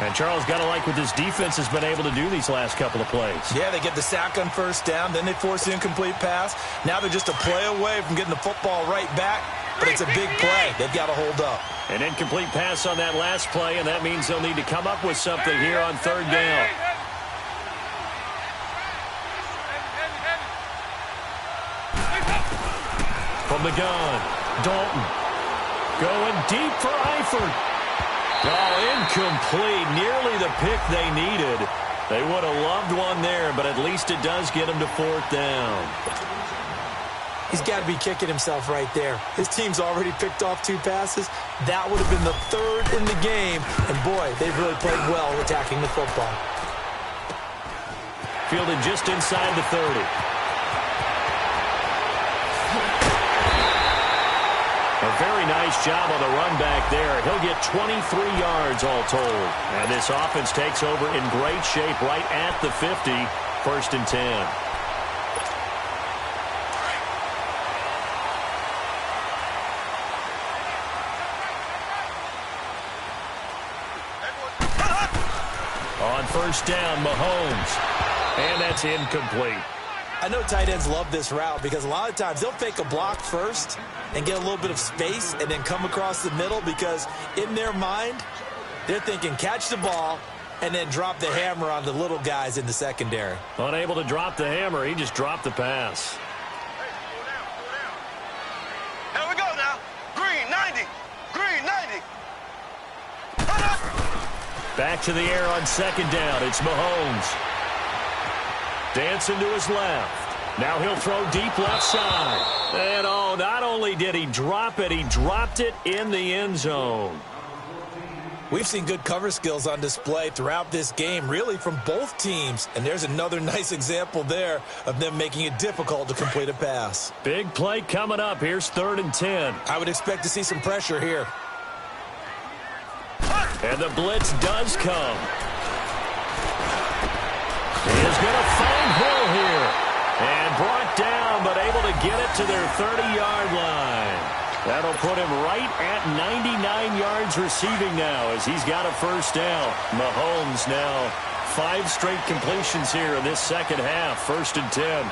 Speaker 1: And Charles, got to like what this defense has been able to do these last couple of plays.
Speaker 2: Yeah, they get the sack on 1st down, then they force the incomplete pass. Now they're just a play away from getting the football right back, but it's a big play. They've got to hold up.
Speaker 1: An incomplete pass on that last play, and that means they'll need to come up with something here on 3rd down. From the gun, Dalton. Going deep for Eifert. Oh, incomplete. Nearly the pick they needed. They would have loved one there, but at least it does get him to 4th down.
Speaker 2: He's got to be kicking himself right there. His team's already picked off 2 passes. That would have been the 3rd in the game. And, boy, they've really played well attacking the football.
Speaker 1: Fielded just inside the 30. A very nice job on the run back there. He'll get 23 yards all told. And this offense takes over in great shape right at the 50. 1st and 10. On 1st down, Mahomes. And that's incomplete.
Speaker 2: I know tight ends love this route because a lot of times they'll fake a block first and get a little bit of space and then come across the middle because in their mind, they're thinking catch the ball and then drop the hammer on the little guys in the secondary.
Speaker 1: Unable to drop the hammer, he just dropped the pass.
Speaker 3: Here we go now. Green, 90. Green, 90.
Speaker 1: Back to the air on 2nd down. It's Mahomes. Dancing to his left. Now he'll throw deep left side. And not only did he drop it, he dropped it in the end zone.
Speaker 2: We've seen good cover skills on display throughout this game, really from both teams. And there's another nice example there of them making it difficult to complete a pass.
Speaker 1: Big play coming up. Here's 3rd and 10.
Speaker 2: I would expect to see some pressure here.
Speaker 1: And the blitz does come. He is going to find Hill here. And brought down, but able to get it to their 30-yard line. That'll put him right at 99 yards receiving now as he's got a first down. Mahomes now 5 straight completions here in this second half. 1st and 10.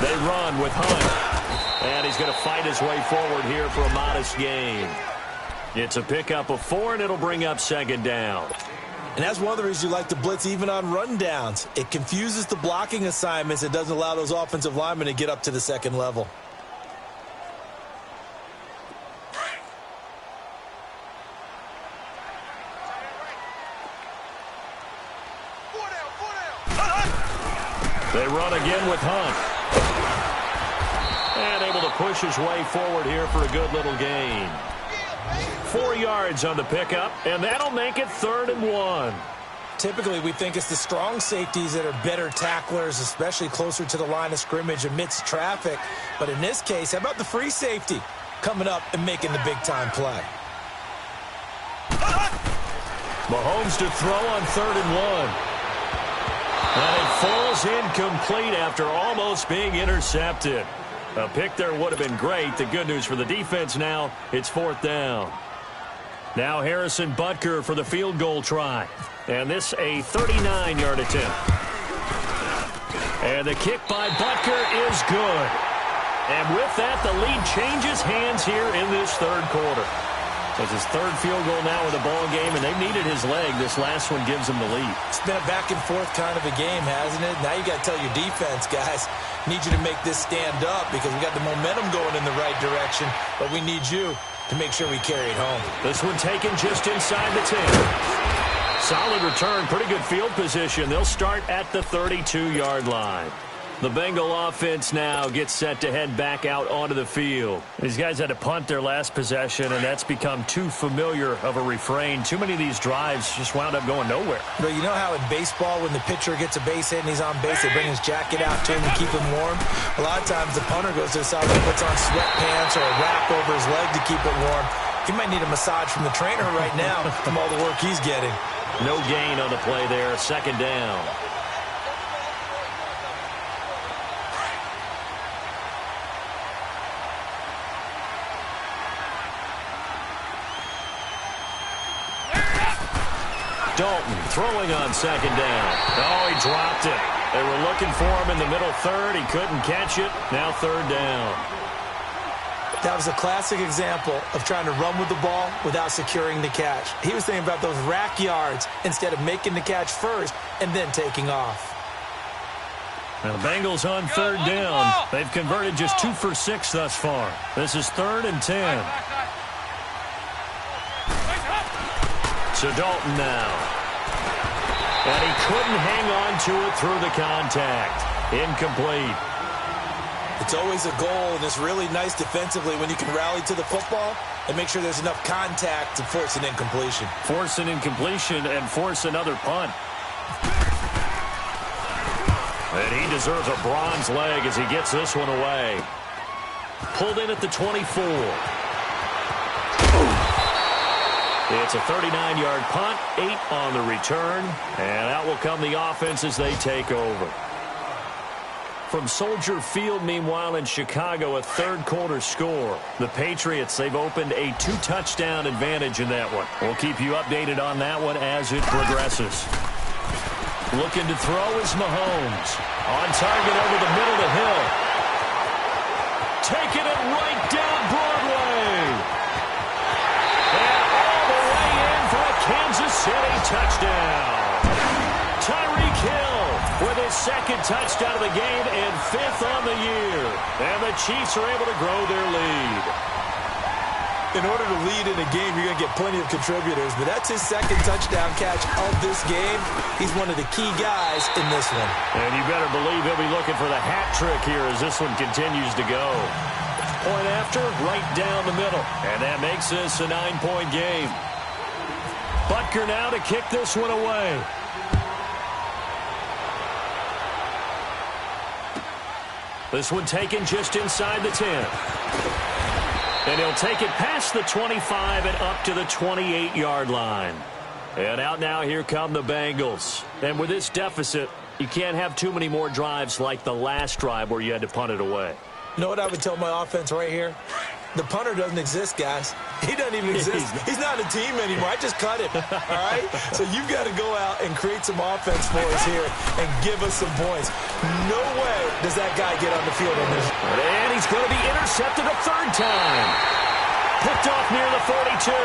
Speaker 1: They run with Hunt. And he's going to fight his way forward here for a modest gain. It's a pickup of 4, and it'll bring up 2nd down.
Speaker 2: And that's one of the reasons you like to blitz even on rundowns. It confuses the blocking assignments. It doesn't allow those offensive linemen to get up to the second level.
Speaker 1: They run again with Hunt. And able to push his way forward here for a good little gain. 4 yards on the pickup, and that'll make it 3rd and 1.
Speaker 2: Typically, we think it's the strong safeties that are better tacklers, especially closer to the line of scrimmage amidst traffic. But in this case, how about the free safety coming up and making the big-time play?
Speaker 1: Mahomes to throw on 3rd and 1. And it falls incomplete after almost being intercepted. A pick there would have been great. The good news for the defense now, it's 4th down. Now Harrison Butker for the field goal try. And this a 39-yard attempt. And the kick by Butker is good. And with that, the lead changes hands here in this 3rd quarter. It's his 3rd field goal now in the ball game, and they've needed his leg. This last one gives them the lead.
Speaker 2: It's been a back-and-forth kind of a game, hasn't it? Now you got to tell your defense, guys, need you to make this stand up because we got the momentum going in the right direction, but we need you to make sure we carry it home.
Speaker 1: This one taken just inside the 10. Solid return, pretty good field position. They'll start at the 32-yard line. The Bengal offense now gets set to head back out onto the field. These guys had to punt their last possession, and that's become too familiar of a refrain. Too many of these drives just wound up going nowhere.
Speaker 2: But you know how in baseball, when the pitcher gets a base hit and he's on base, they bring his jacket out to him to keep him warm? A lot of times the punter goes to the side and puts on sweatpants or a wrap over his leg to keep it warm. He might need a massage from the trainer right now from all the work he's getting.
Speaker 1: No gain on the play there. 2nd down. Dalton throwing on 2nd down. Oh, he dropped it. They were looking for him in the middle 3rd. He couldn't catch it. Now 3rd down.
Speaker 2: That was a classic example of trying to run with the ball without securing the catch. He was thinking about those rack yards instead of making the catch first and then taking off.
Speaker 1: Now the Bengals on 3rd down. They've converted just 2 for 6 thus far. This is 3rd and 10. To Dalton now. And he couldn't hang on to it through the contact. Incomplete.
Speaker 2: It's always a goal, and it's really nice defensively when you can rally to the football and make sure there's enough contact to force an incompletion.
Speaker 1: Force an incompletion and force another punt. And he deserves a bronze leg as he gets this one away. Pulled in at the 24. It's a 39-yard punt, 8 on the return, and out will come the offense as they take over. From Soldier Field, meanwhile, in Chicago, a 3rd quarter score. The Patriots, they've opened a 2-touchdown advantage in that one. We'll keep you updated on that one as it progresses. Looking to throw is Mahomes. On target over the middle to Hill. Taking it right down Broadway. And all the way in for a Kansas City touchdown. Tyreek Hill with his 2nd touchdown of the game and 5th on the year. And the Chiefs are able to grow their lead.
Speaker 2: In order to lead in a game, you're going to get plenty of contributors, but that's his second touchdown catch of this game. He's one of the key guys in this one.
Speaker 1: And you better believe he'll be looking for the hat trick here as this one continues to go. Point after, right down the middle. And that makes this a 9-point game. Butker now to kick this one away. This one taken just inside the 10. And he'll take it past the 25 and up to the 28-yard line. And out now, here come the Bengals. And with this deficit, you can't have too many more drives like the last drive where you had to punt it away.
Speaker 2: You know what I would tell my offense right here? The punter doesn't exist, guys. He doesn't even exist. He's not a team anymore. I just cut him, all right? So you've got to go out and create some offense for us here and give us some points. No way does that guy get on the field on this.
Speaker 1: And he's going to be intercepted a third time. Picked off near the 42.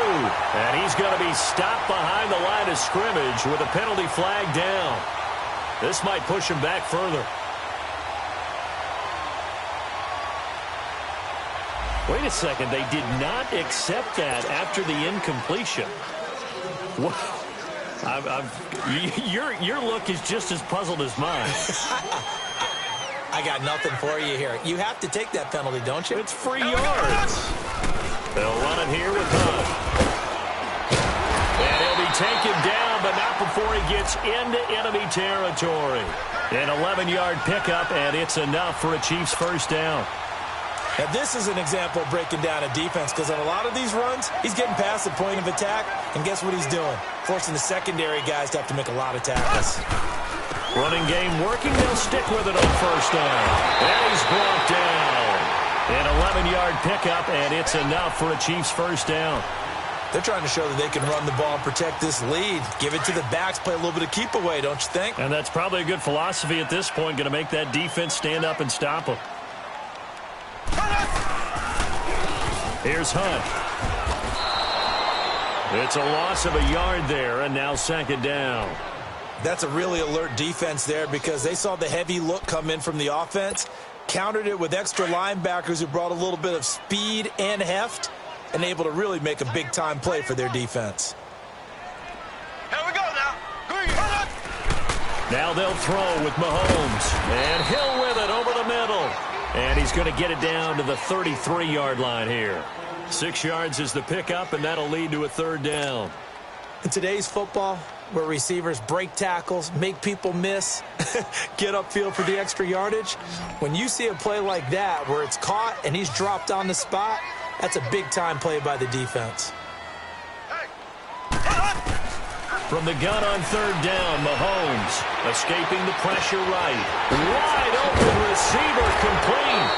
Speaker 1: And he's going to be stopped behind the line of scrimmage with a penalty flag down. This might push him back further. Wait a second, they did not accept that after the incompletion. What? Your look is just as puzzled as mine.
Speaker 2: I got nothing for you here. You have to take that penalty, don't you?
Speaker 1: It's free yards. They'll run it here with Hunt. And he'll be taken down, but not before he gets into enemy territory. An 11-yard pickup, and it's enough for a Chiefs first down.
Speaker 2: Now, this is an example of breaking down a defense because on a lot of these runs, he's getting past the point of attack, and guess what he's doing? Forcing the secondary guys to have to make a lot of tackles.
Speaker 1: Running game working. They'll stick with it on first down. And he's brought down. An 11-yard pickup, and it's enough for a Chiefs first down.
Speaker 2: They're trying to show that they can run the ball and protect this lead. Give it to the backs, play a little bit of keep away, don't you think?
Speaker 1: And that's probably a good philosophy at this point, going to make that defense stand up and stop them. Here's Hunt. It's a loss of a yard there, and now second down.
Speaker 2: That's a really alert defense there because they saw the heavy look come in from the offense, countered it with extra linebackers who brought a little bit of speed and heft, and able to really make a big-time play for their defense.
Speaker 3: Here we go now.
Speaker 1: Now they'll throw with Mahomes. And Hill with it over the middle. And he's going to get it down to the 33-yard line here. 6 yards is the pickup, and that'll lead to a third down.
Speaker 2: In today's football, where receivers break tackles, make people miss, get upfield for the extra yardage, when you see a play like that where it's caught and he's dropped on the spot, that's a big-time play by the defense.
Speaker 1: From the gun on third down, Mahomes escaping the pressure right. Wide open receiver complete.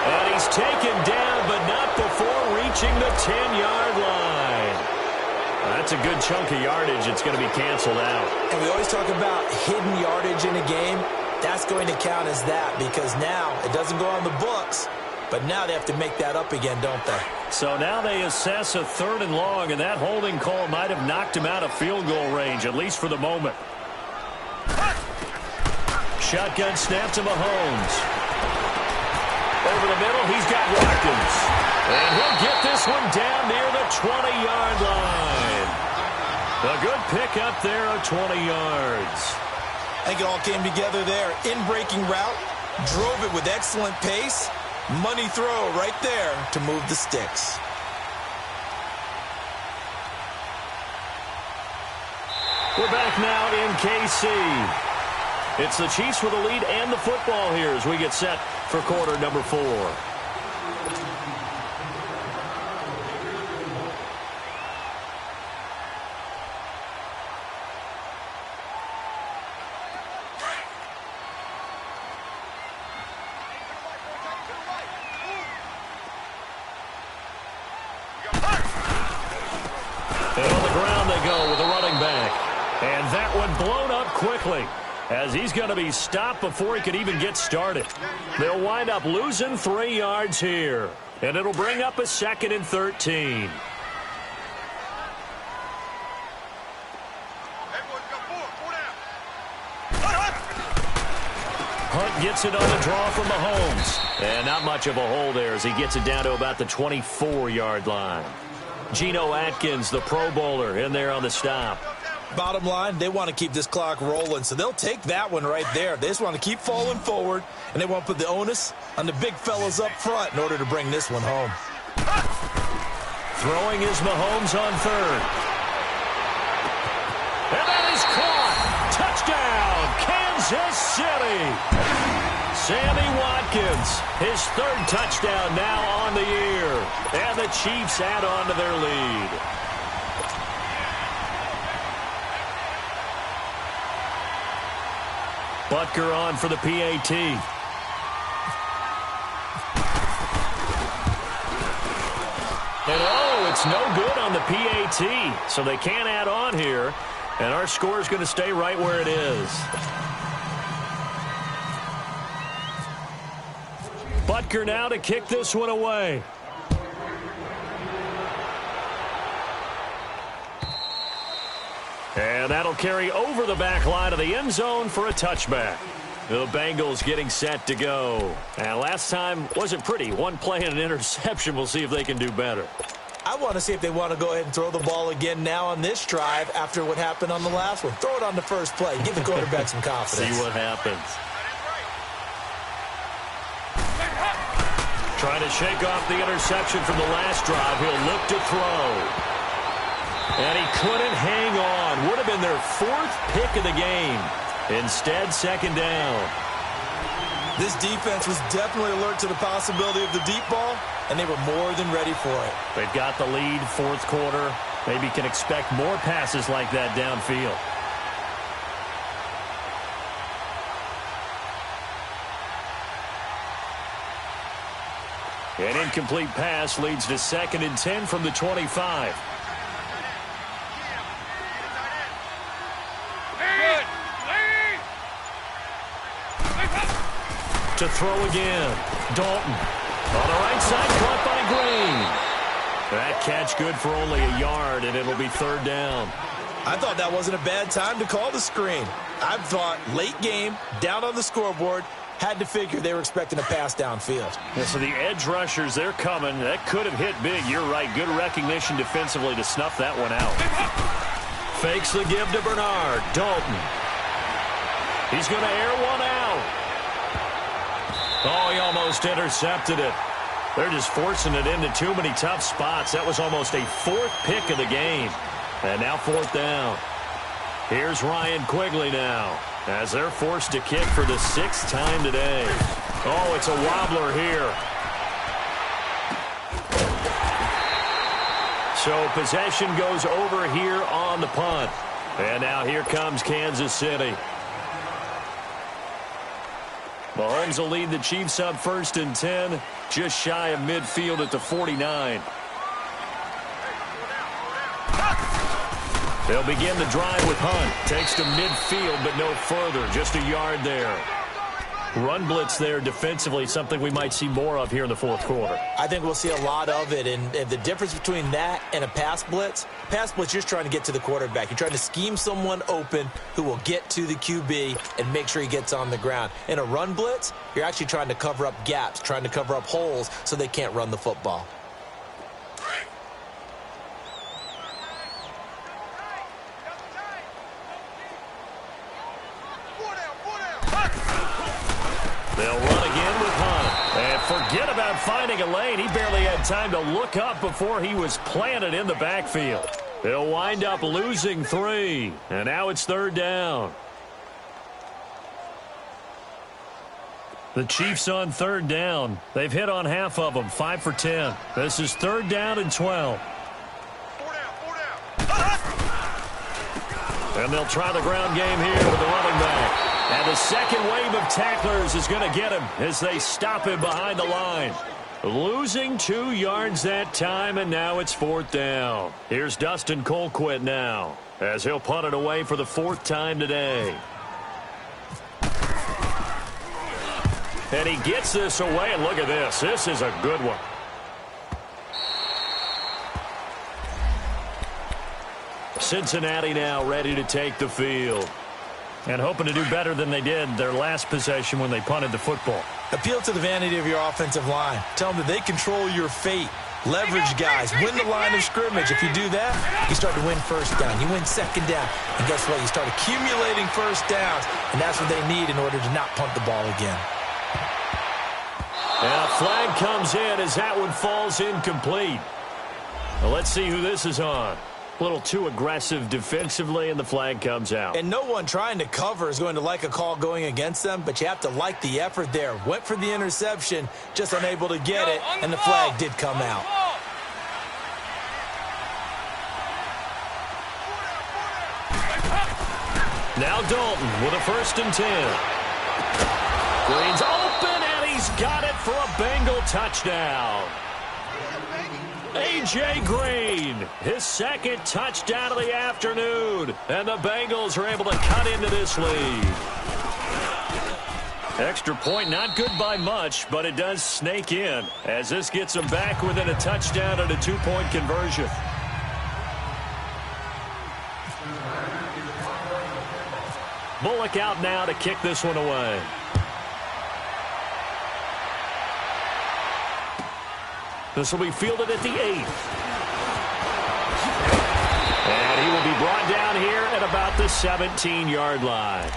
Speaker 1: And he's taken down, but not before reaching the 10-yard line. That's a good chunk of yardage. It's going to be canceled out.
Speaker 2: And we always talk about hidden yardage in a game. That's going to count as that because now it doesn't go on the books, but now they have to make that up again, don't they?
Speaker 1: So now they assess a third and long, and that holding call might have knocked him out of field goal range, at least for the moment. Shotgun snap to Mahomes. Over the middle, he's got Watkins. And he'll get this one down near the 20-yard line. A good pickup there of 20 yards.
Speaker 2: I think it all came together there. In-breaking route, drove it with excellent pace. Money throw right there to move the sticks.
Speaker 1: We're back now in KC. It's the Chiefs with the lead and the football here as we get set for quarter number 4. And on the ground they go with the running back. And that one blown up quickly as he's going to be stopped before he could even get started. They'll wind up losing 3 yards here. And it'll bring up a 2nd and 13. Hunt gets it on the draw from Mahomes. And not much of a hole there as he gets it down to about the 24-yard line. Geno Atkins, the Pro Bowler, in there on the stop.
Speaker 2: Bottom line, they want to keep this clock rolling, so they'll take that one right there. They just want to keep falling forward, and they want to put the onus on the big fellas up front in order to bring this one home.
Speaker 1: Throwing is Mahomes on third. And that is caught. Touchdown, Kansas City. Sammy Watkins, his third touchdown now on the year. And the Chiefs add on to their lead. Butker on for the PAT. And oh, it's no good on the PAT. So they can't add on here. And our score is going to stay right where it is. Butker now to kick this one away. And that'll carry over the back line of the end zone for a touchback. The Bengals getting set to go. And last time wasn't pretty. One play and an interception. We'll see if they can do better.
Speaker 2: I want to see if they want to go ahead and throw the ball again now on this drive after what happened on the last one. Throw it on the first play. Give the quarterback some confidence.
Speaker 1: See what happens. Trying to shake off the interception from the last drive. He'll look to throw. And he couldn't hang on. Would have been their fourth pick of the game. Instead, second down.
Speaker 2: This defense was definitely alert to the possibility of the deep ball, and they were more than ready for it.
Speaker 1: They've got the lead, fourth quarter. Maybe can expect more passes like that downfield. An incomplete pass leads to 2nd and 10 from the 25. To throw again. Dalton. On the right side, caught by Green. That catch good for only a yard, and it'll be third down.
Speaker 2: I thought that wasn't a bad time to call the screen. I thought late game, down on the scoreboard, had to figure they were expecting a pass downfield.
Speaker 1: Yeah, so the edge rushers, they're coming. That could have hit big. You're right. Good recognition defensively to snuff that one out. Fakes the give to Bernard. Dalton. He's going to air one out. Oh, he almost intercepted it. They're just forcing it into too many tough spots. That was almost a fourth pick of the game. And now fourth down. Here's Ryan Quigley now, as they're forced to kick for the 6th time today. Oh, it's a wobbler here. So possession goes over here on the punt. And now here comes Kansas City. Mahomes will lead the Chiefs up 1st and 10, just shy of midfield at the 49. They'll begin the drive with Hunt. Takes to midfield, but no further. Just a yard there. Run blitz there defensively, something we might see more of here in the fourth quarter.
Speaker 2: I think we'll see a lot of it, and the difference between that and a pass blitz, you're just trying to get to the quarterback. You're trying to scheme someone open who will get to the QB and make sure he gets on the ground. In a run blitz, you're actually trying to cover up gaps, trying to cover up holes so they can't run the football.
Speaker 1: They'll run again with Hunt. And forget about finding a lane. He barely had time to look up before he was planted in the backfield. They'll wind up losing 3. And now it's third down. The Chiefs on third down. They've hit on half of them, 5 for 10. This is third down and 12. And they'll try the ground game here with the running back. And the second wave of tacklers is going to get him as they stop him behind the line. Losing 2 yards that time, and now it's fourth down. Here's Dustin Colquitt now, as he'll punt it away for the 4th time today. And he gets this away, and look at this. This is a good one. Cincinnati now ready to take the field. And hoping to do better than they did their last possession when they punted the football.
Speaker 2: Appeal to the vanity of your offensive line. Tell them that they control your fate. Leverage guys. Win the line of scrimmage. If you do that, you start to win first down. You win second down. And guess what? You start accumulating first downs. And that's what they need in order to not punt the ball again.
Speaker 1: And a flag comes in as that one falls incomplete. Well, let's see who this is on. A little too aggressive defensively, and the flag comes out.
Speaker 2: And no one trying to cover is going to like a call going against them, but you have to like the effort there. Went for the interception, just unable to get it, and the flag did come out.
Speaker 1: Now Dalton with a 1st and 10. Green's open, and he's got it for a Bengal touchdown. A.J. Green, his 2nd touchdown of the afternoon, and the Bengals are able to cut into this lead. Extra point, not good by much, but it does snake in, as this gets them back within a touchdown and a 2-point conversion. Bullock out now to kick this one away. This will be fielded at the 8th. And he will be brought down here at about the 17-yard line.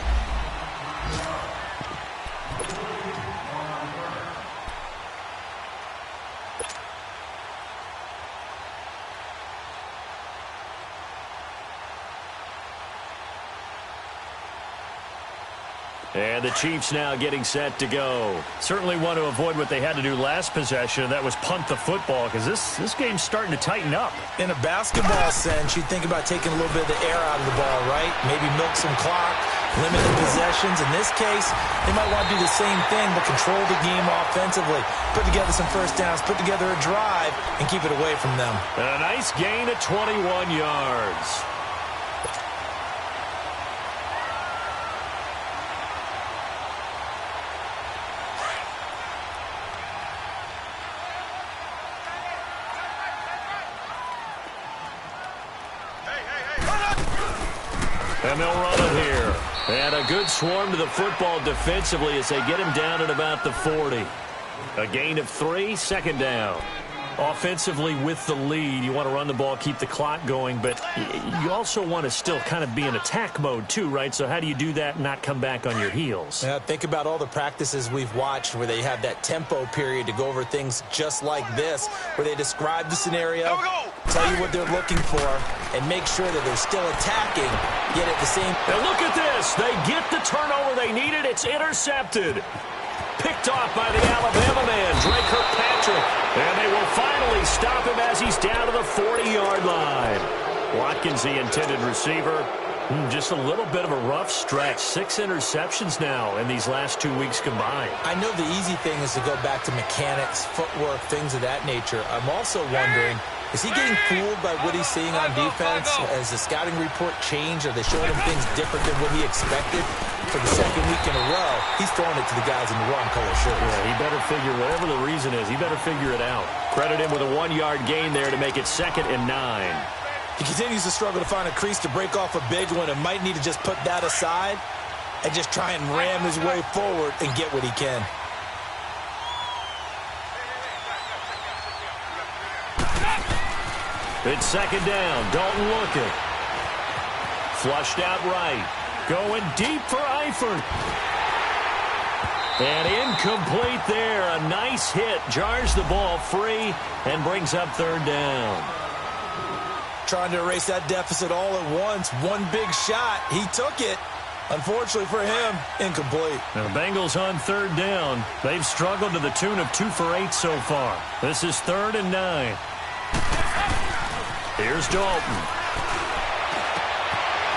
Speaker 1: And the Chiefs now getting set to go. Certainly want to avoid what they had to do last possession, and that was punt the football, because this game's starting to tighten up.
Speaker 2: In a basketball sense, you think about taking a little bit of the air out of the ball, right? Maybe milk some clock, limit the possessions. In this case, they might want to do the same thing, but control the game offensively. Put together some first downs, put together a drive, and keep it away from them.
Speaker 1: And a nice gain of 21 yards. And they'll run it here. And a good swarm to the football defensively as they get him down at about the 40. A gain of 3, 2nd down. Offensively with the lead, you want to run the ball, keep the clock going, but you also want to still kind of be in attack mode too, right? So how do you do that and not come back on your heels?
Speaker 2: Yeah, think about all the practices we've watched where they have that tempo period to go over things just like this, where they describe the scenario, tell you what they're looking for, and make sure that they're still attacking, yet at the same...
Speaker 1: And look at this. They get the turnover they needed. It's intercepted. Picked off by the Alabama man, Drake Kirkpatrick. And they will finally stop him as he's down to the 40-yard line. Watkins, the intended receiver. Just a little bit of a rough stretch. 6 interceptions now in these last 2 weeks combined.
Speaker 2: I know the easy thing is to go back to mechanics, footwork, things of that nature. I'm also wondering, is he getting fooled by what he's seeing on defense? Has the scouting report changed? Are they showing him things different than what he expected? For the 2nd week in a row, he's throwing it to the guys in the wrong color shirts.
Speaker 1: Yeah, he better figure, whatever the reason is, he better figure it out. Credit him with a 1-yard gain there to make it 2nd and 9.
Speaker 2: He continues to struggle to find a crease to break off a big one and might need to just put that aside and just try and ram his way forward and get what he can.
Speaker 1: It's 2nd down. Dalton looking. Flushed out right. Going deep for Eifert. And incomplete there. A nice hit. Jars the ball free and brings up 3rd down.
Speaker 2: Trying to erase that deficit all at once. One big shot. He took it. Unfortunately for him, incomplete.
Speaker 1: Now the Bengals on 3rd down. They've struggled to the tune of 2 for 8 so far. This is 3rd and 9. Here's Dalton.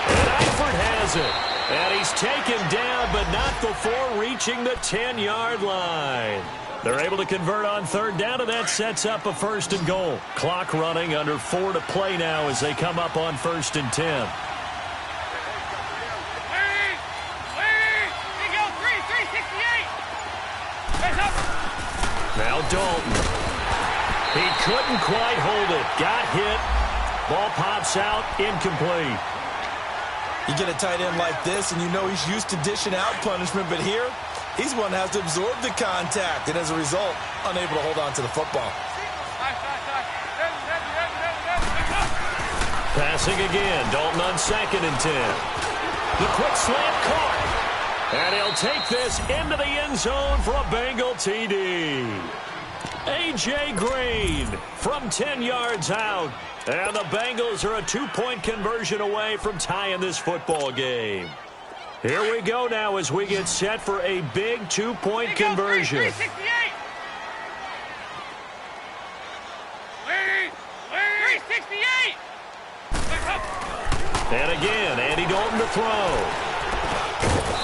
Speaker 1: And Eifert has it. And he's taken down, but not before reaching the 10-yard line. They're able to convert on 3rd down, and that sets up a 1st and goal. Clock running, under 4 to play now as they come up on 1st and 10. Now Dalton. He couldn't quite hold it. Got hit. Ball pops out, incomplete.
Speaker 2: You get a tight end like this, and you know he's used to dishing out punishment, but here, he's one that has to absorb the contact, and as a result, unable to hold on to the football.
Speaker 1: Passing again, Dalton on 2nd and 10. The quick slant caught. And he'll take this into the end zone for a Bengal TD. A.J. Green from 10 yards out. And the Bengals are a 2-point conversion away from tying this football game. Here we go now as we get set for a big 2-point conversion.
Speaker 3: 368. 368.
Speaker 1: And again, Andy Dalton to throw.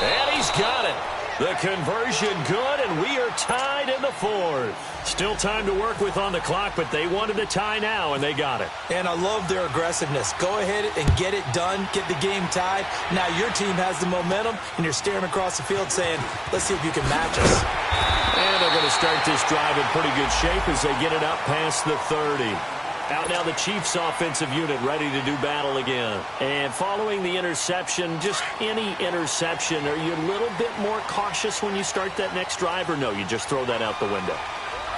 Speaker 1: And he's got it. The conversion good, and we are tied in the 4th. Still time to work with on the clock, but they wanted to tie now, and they got it.
Speaker 2: And I love their aggressiveness. Go ahead and get it done, get the game tied. Now your team has the momentum, and you're staring across the field saying, let's see if you can match us.
Speaker 1: And they're going to start this drive in pretty good shape as they get it up past the 30. Out now the Chiefs offensive unit ready to do battle again. And following the interception, just any interception, are you a little bit more cautious when you start that next drive, or no, you just throw that out the window?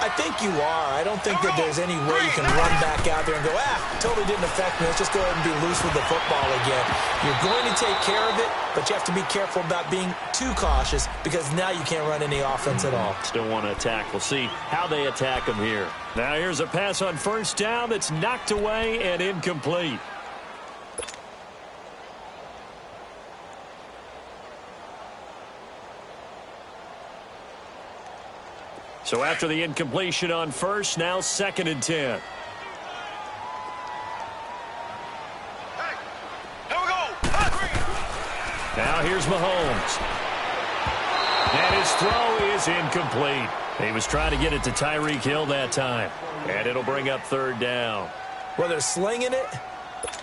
Speaker 2: I think you are. I don't think that there's any way you can run back out there and go, totally didn't affect me. Let's just go ahead and be loose with the football again. You're going to take care of it, but you have to be careful about being too cautious because now you can't run any offense at all.
Speaker 1: Still want to attack. We'll see how they attack them here. Now here's a pass on 1st down that's knocked away and incomplete. So after the incompletion on 1st, now 2nd and 10.
Speaker 3: Here we go.
Speaker 1: Now here's Mahomes. And his throw is incomplete. He was trying to get it to Tyreek Hill that time. And it'll bring up 3rd down.
Speaker 2: Well, they're slinging it,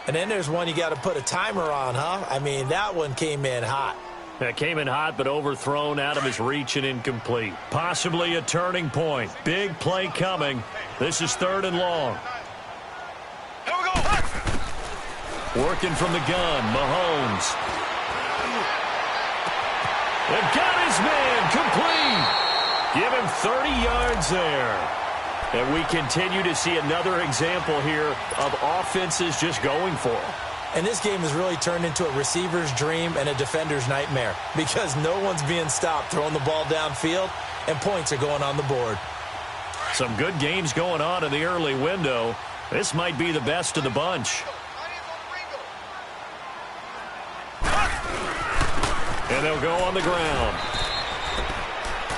Speaker 2: and then there's one you got to put a timer on, huh? I mean, that one came in hot.
Speaker 1: That came in hot, but overthrown out of his reach and incomplete. Possibly a turning point. Big play coming. This is 3rd and long.
Speaker 3: Here we go.
Speaker 1: Working from the gun, Mahomes. They've got his man complete. Give him 30 yards there. And we continue to see another example here of offenses just going for it.
Speaker 2: And this game has really turned into a receiver's dream and a defender's nightmare because no one's being stopped throwing the ball downfield, and points are going on the board.
Speaker 1: Some good games going on in the early window. This might be the best of the bunch. And they'll go on the ground.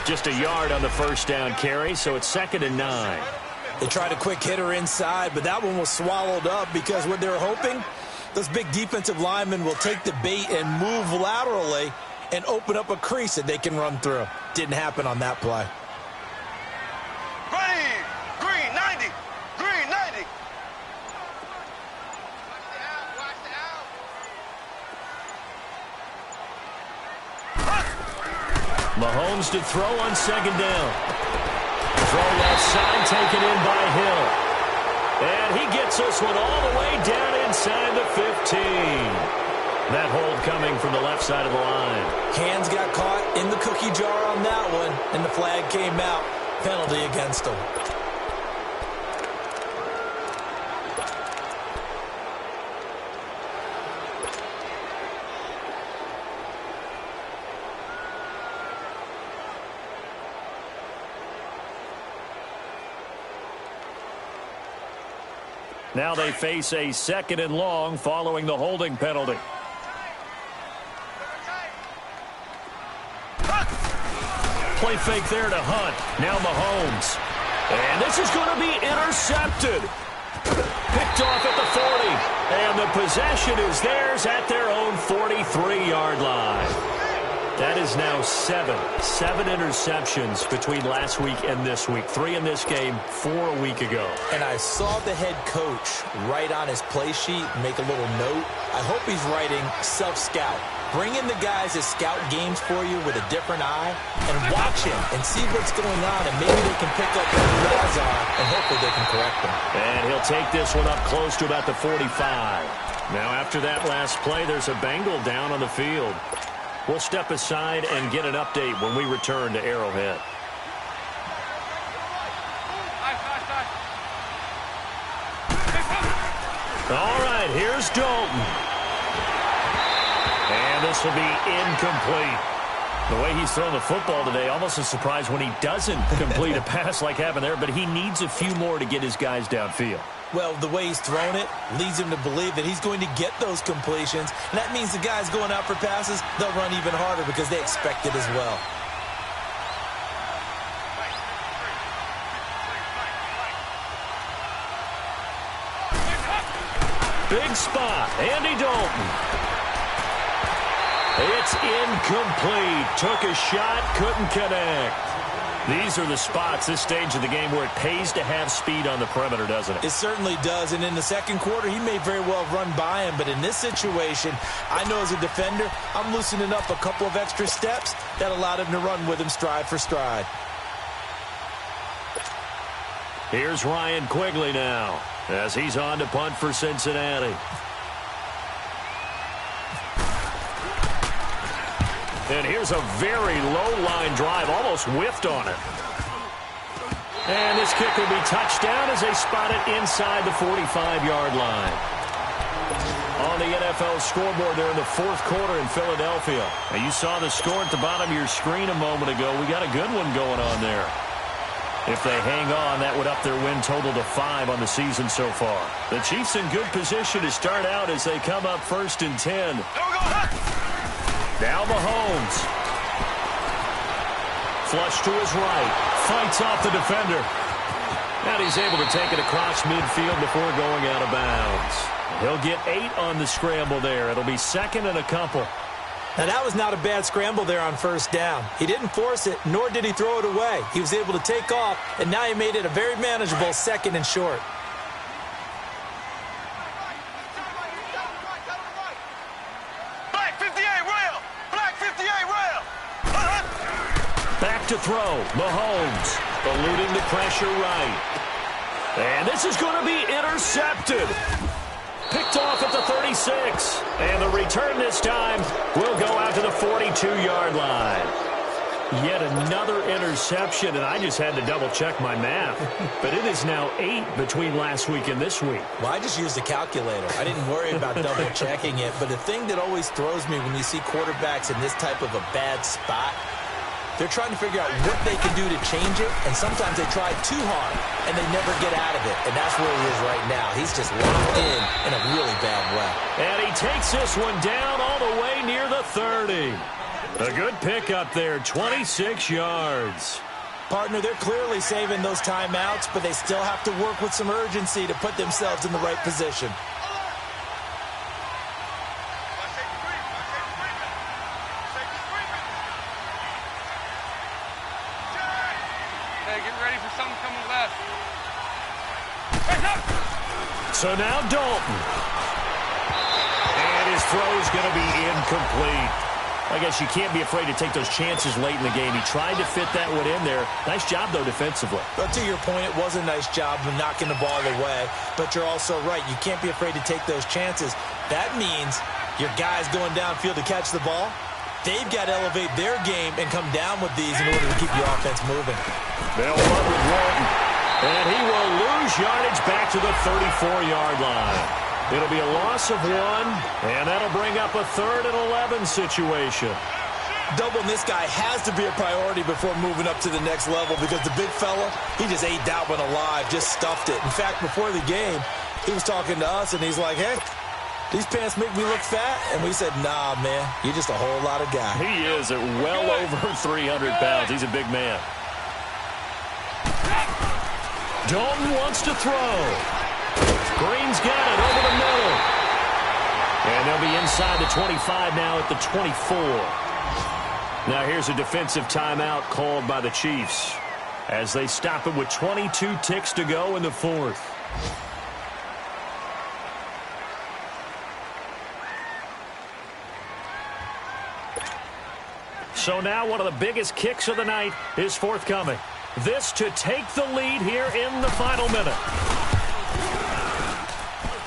Speaker 1: Just a yard on the 1st down carry, so it's 2nd and 9.
Speaker 2: They tried a quick hitter inside, but that one was swallowed up because what they were hoping, those big defensive linemen will take the bait and move laterally and open up a crease that they can run through. Didn't happen on that play.
Speaker 3: Green 90. Green 90.
Speaker 1: Mahomes to throw on 2nd down. Throw left side taken in by Hill. And he gets this one all the way down inside the 15. That hold coming from the left side of the line.
Speaker 2: Hands got caught in the cookie jar on that one, and the flag came out. Penalty against him.
Speaker 1: Now they face a 2nd and long following the holding penalty. Play fake there to Hunt. Now Mahomes. And this is going to be intercepted. Picked off at the 40. And the possession is theirs at their own 43-yard line. That is now 7 interceptions between last week and this week. 3 in this game, 4 a week ago.
Speaker 2: And I saw the head coach write on his play sheet, make a little note. I hope he's writing self-scout. Bring in the guys that scout games for you with a different eye and watch him and see what's going on, and maybe they can pick up where the guys are, and hopefully they can correct them.
Speaker 1: And he'll take this one up close to about the 45. Now after that last play, there's a Bengal down on the field. We'll step aside and get an update when we return to Arrowhead. All right, here's Dalton. And this will be incomplete. The way he's thrown the football today, almost a surprise when he doesn't complete a pass like happened there, but he needs a few more to get his guys downfield.
Speaker 2: Well, the way he's thrown it leads him to believe that he's going to get those completions. And that means the guys going out for passes, they'll run even harder because they expect it as well.
Speaker 1: Big spot, Andy Dalton. It's incomplete. Took a shot, couldn't connect. These are the spots, this stage of the game, where it pays to have speed on the perimeter, doesn't it?
Speaker 2: It certainly does, and in the second quarter, he may very well run by him, but in this situation, I know as a defender, I'm loosening up a couple of extra steps that allowed him to run with him stride for stride.
Speaker 1: Here's Ryan Quigley now, as he's on to punt for Cincinnati. And here's a very low-line drive, almost whiffed on it. And this kick will be touchdown as they spot it inside the 45-yard line. On the NFL scoreboard there in the fourth quarter in Philadelphia. Now, you saw the score at the bottom of your screen a moment ago. We got a good one going on there. If they hang on, that would up their win total to 5 on the season so far. The Chiefs in good position to start out as they come up 1st and 10. Now Mahomes. Flush to his right. Fights off the defender. And he's able to take it across midfield before going out of bounds. He'll get 8 on the scramble there. It'll be 2nd and a couple.
Speaker 2: Now, that was not a bad scramble there on 1st down. He didn't force it, nor did he throw it away. He was able to take off, and now he made it a very manageable 2nd and short.
Speaker 3: Black 58 rail! Black 58 rail!
Speaker 1: Back to throw. Mahomes eluding the pressure right. And this is going to be intercepted. Picked off at the 36. And the return this time will go out to the 42-yard line. Yet another interception, and I just had to double-check my math. But it is now 8 between last week and this week.
Speaker 2: Well, I just used a calculator. I didn't worry about double-checking it. But the thing that always throws me when you see quarterbacks in this type of a bad spot, they're trying to figure out what they can do to change it, and sometimes they try too hard, and they never get out of it. And that's where he is right now. He's just locked in a really bad way.
Speaker 1: And he takes this one down all the way near the 30. A good pickup there, 26 yards.
Speaker 2: Partner, they're clearly saving those timeouts, but they still have to work with some urgency to put themselves in the right position.
Speaker 1: So now Dalton. And his throw is going to be incomplete. I guess you can't be afraid to take those chances late in the game. He tried to fit that one in there. Nice job, though, defensively.
Speaker 2: But to your point, it was a nice job of knocking the ball away. But you're also right. You can't be afraid to take those chances. That means your guys going downfield to catch the ball, they've got to elevate their game and come down with these in order to keep your offense moving.
Speaker 1: They'll run with Walton. And he will lose yardage back to the 34-yard line. It'll be a loss of 1, and that'll bring up a 3rd and 11 situation.
Speaker 2: Doubling this guy has to be a priority before moving up to the next level because the big fella, he just ate that one alive, just stuffed it. In fact, before the game, he was talking to us, and he's like, hey, these pants make me look fat? And we said, nah, man, you're just a whole lot of guy.
Speaker 1: He is at well over 300 pounds. He's a big man. Dalton wants to throw. Green's got it over the middle. And they'll be inside the 25 now at the 24. Now here's a defensive timeout called by the Chiefs as they stop it with 22 ticks to go in the 4th. So now one of the biggest kicks of the night is forthcoming. This to take the lead here in the final minute.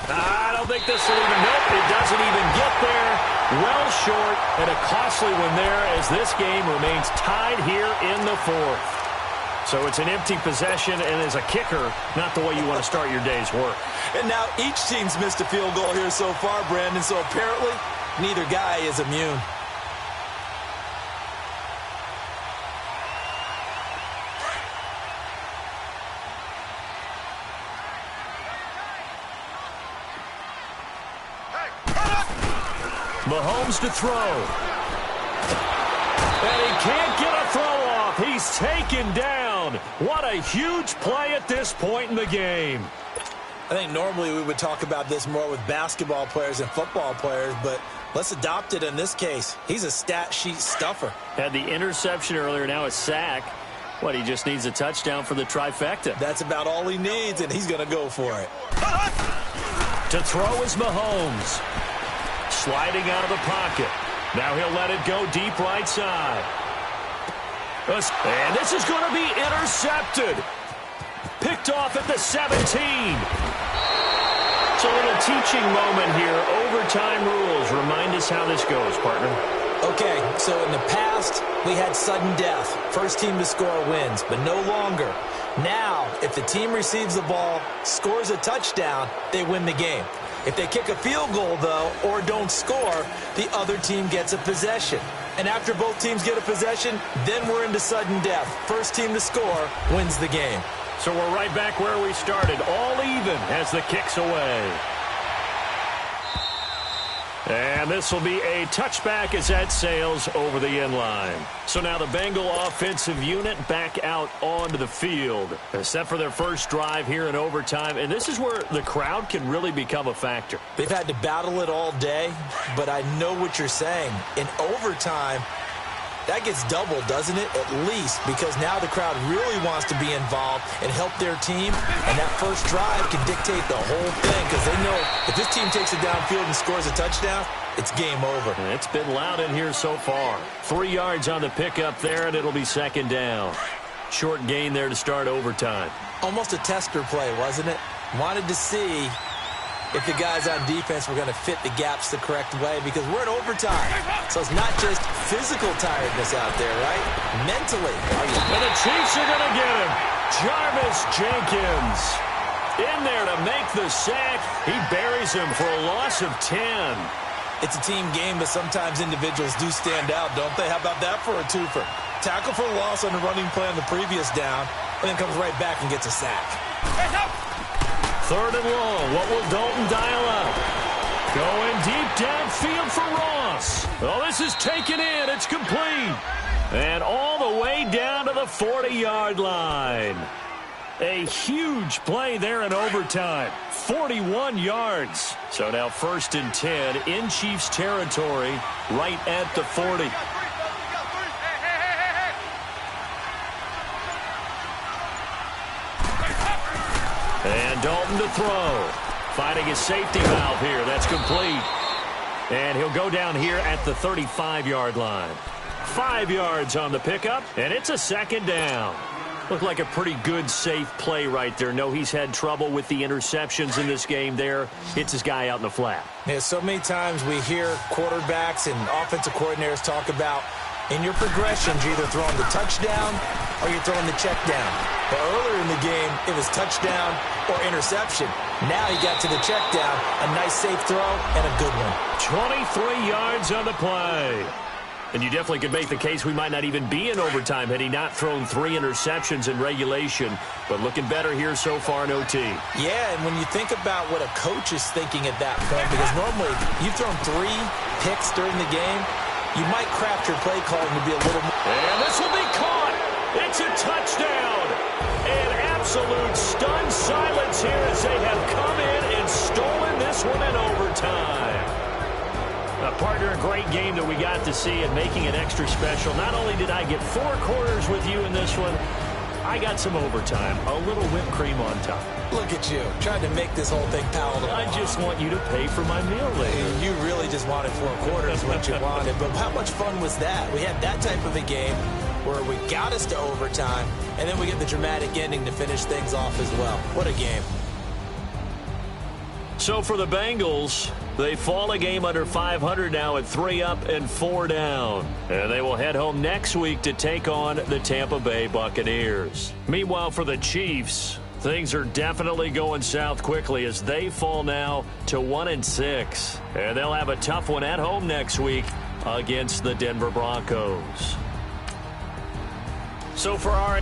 Speaker 1: I don't think this will even, nope, it doesn't even get there. Well short, and a costly one there as this game remains tied here in the fourth. So it's an empty possession, and as a kicker, not the way you want to start your day's work.
Speaker 2: And now each team's missed a field goal here so far, Brandon, so apparently neither guy is immune.
Speaker 1: Mahomes to throw. And he can't get a throw off. He's taken down. What a huge play at this point in the game.
Speaker 2: I think normally we would talk about this more with basketball players and football players, but let's adopt it in this case. He's a stat sheet stuffer.
Speaker 1: Had the interception earlier, now a sack. What, he just needs a touchdown for the trifecta.
Speaker 2: That's about all he needs, and he's going to go for it.
Speaker 1: To throw is Mahomes. Sliding out of the pocket. Now he'll let it go deep right side. And this is going to be intercepted. Picked off at the 17. It's a little teaching moment here. Overtime rules. Remind us how this goes, partner.
Speaker 2: Okay, so in the past, we had sudden death. First team to score wins, but no longer. Now, if the team receives the ball, scores a touchdown, they win the game. If they kick a field goal, though, or don't score, the other team gets a possession. And after both teams get a possession, then we're into sudden death. First team to score wins the game.
Speaker 1: So we're right back where we started, all even as the kick's away. And this will be a touchback as that sails over the end line. So now the Bengal offensive unit back out onto the field. They're set for their first drive here in overtime, and this is where the crowd can really become a factor.
Speaker 2: They've had to battle it all day, but I know what you're saying. In overtime, that gets doubled, doesn't it? At least, because now the crowd really wants to be involved and help their team, and that first drive can dictate the whole thing because they know if this team takes it downfield and scores a touchdown, it's game over.
Speaker 1: And it's been loud in here so far. 3 yards on the pickup there, and it'll be second down. Short gain there to start overtime.
Speaker 2: Almost a tester play, wasn't it? Wanted to see if the guys on defense were going to fit the gaps the correct way because we're in overtime. So it's not just physical tiredness out there, right? Mentally.
Speaker 1: And the Chiefs are going to get him. Jarvis Jenkins in there to make the sack. He buries him for a loss of 10.
Speaker 2: It's a team game, but sometimes individuals do stand out, don't they? How about that for a twofer? Tackle for loss on the running play on the previous down, and then comes right back and gets a sack.
Speaker 1: Third and long. What will Dalton dial up? Going deep downfield for Ross. Oh, this is taken in. It's complete. And all the way down to the 40-yard line. A huge play there in overtime. 41 yards. So now 1st and 10 in Chiefs territory right at the 40. And Dalton to throw. Finding his safety valve here. That's complete. And he'll go down here at the 35-yard line. 5 yards on the pickup, and it's a second down. Looked like a pretty good, safe play right there. No, he's had trouble with the interceptions in this game there. Hits his guy out in the flat.
Speaker 2: Yeah, so many times we hear quarterbacks and offensive coordinators talk about in your progressions, you're either throwing the touchdown or you're throwing the check down. But earlier in the game, it was touchdown or interception. Now he got to the check down, a nice safe throw, and a good one.
Speaker 1: 23 yards on the play. And you definitely could make the case we might not even be in overtime had he not thrown 3 interceptions in regulation. But looking better here so far in OT.
Speaker 2: Yeah, and when you think about what a coach is thinking at that point, because normally you've thrown 3 picks during the game, you might craft your play calling to be a little more.
Speaker 1: And this will be caught. It's a touchdown. An absolute stunned silence here as they have come in and stolen this one in overtime. Partner, a great game that we got to see and making it extra special. Not only did I get 4 quarters with you in this one, I got some overtime, a little whipped cream on top.
Speaker 2: Look at you, trying to make this whole thing palatable.
Speaker 1: I just want you to pay for my meal later.
Speaker 2: You really just wanted 4 quarters, what you wanted. But how much fun was that? We had that type of a game where we got us to overtime, and then we get the dramatic ending to finish things off as well. What a game.
Speaker 1: So for the Bengals, they fall a game under 500 now at 3 up and 4 down. And they will head home next week to take on the Tampa Bay Buccaneers. Meanwhile, for the Chiefs, things are definitely going south quickly as they fall now to 1-6. And they'll have a tough one at home next week against the Denver Broncos. So for our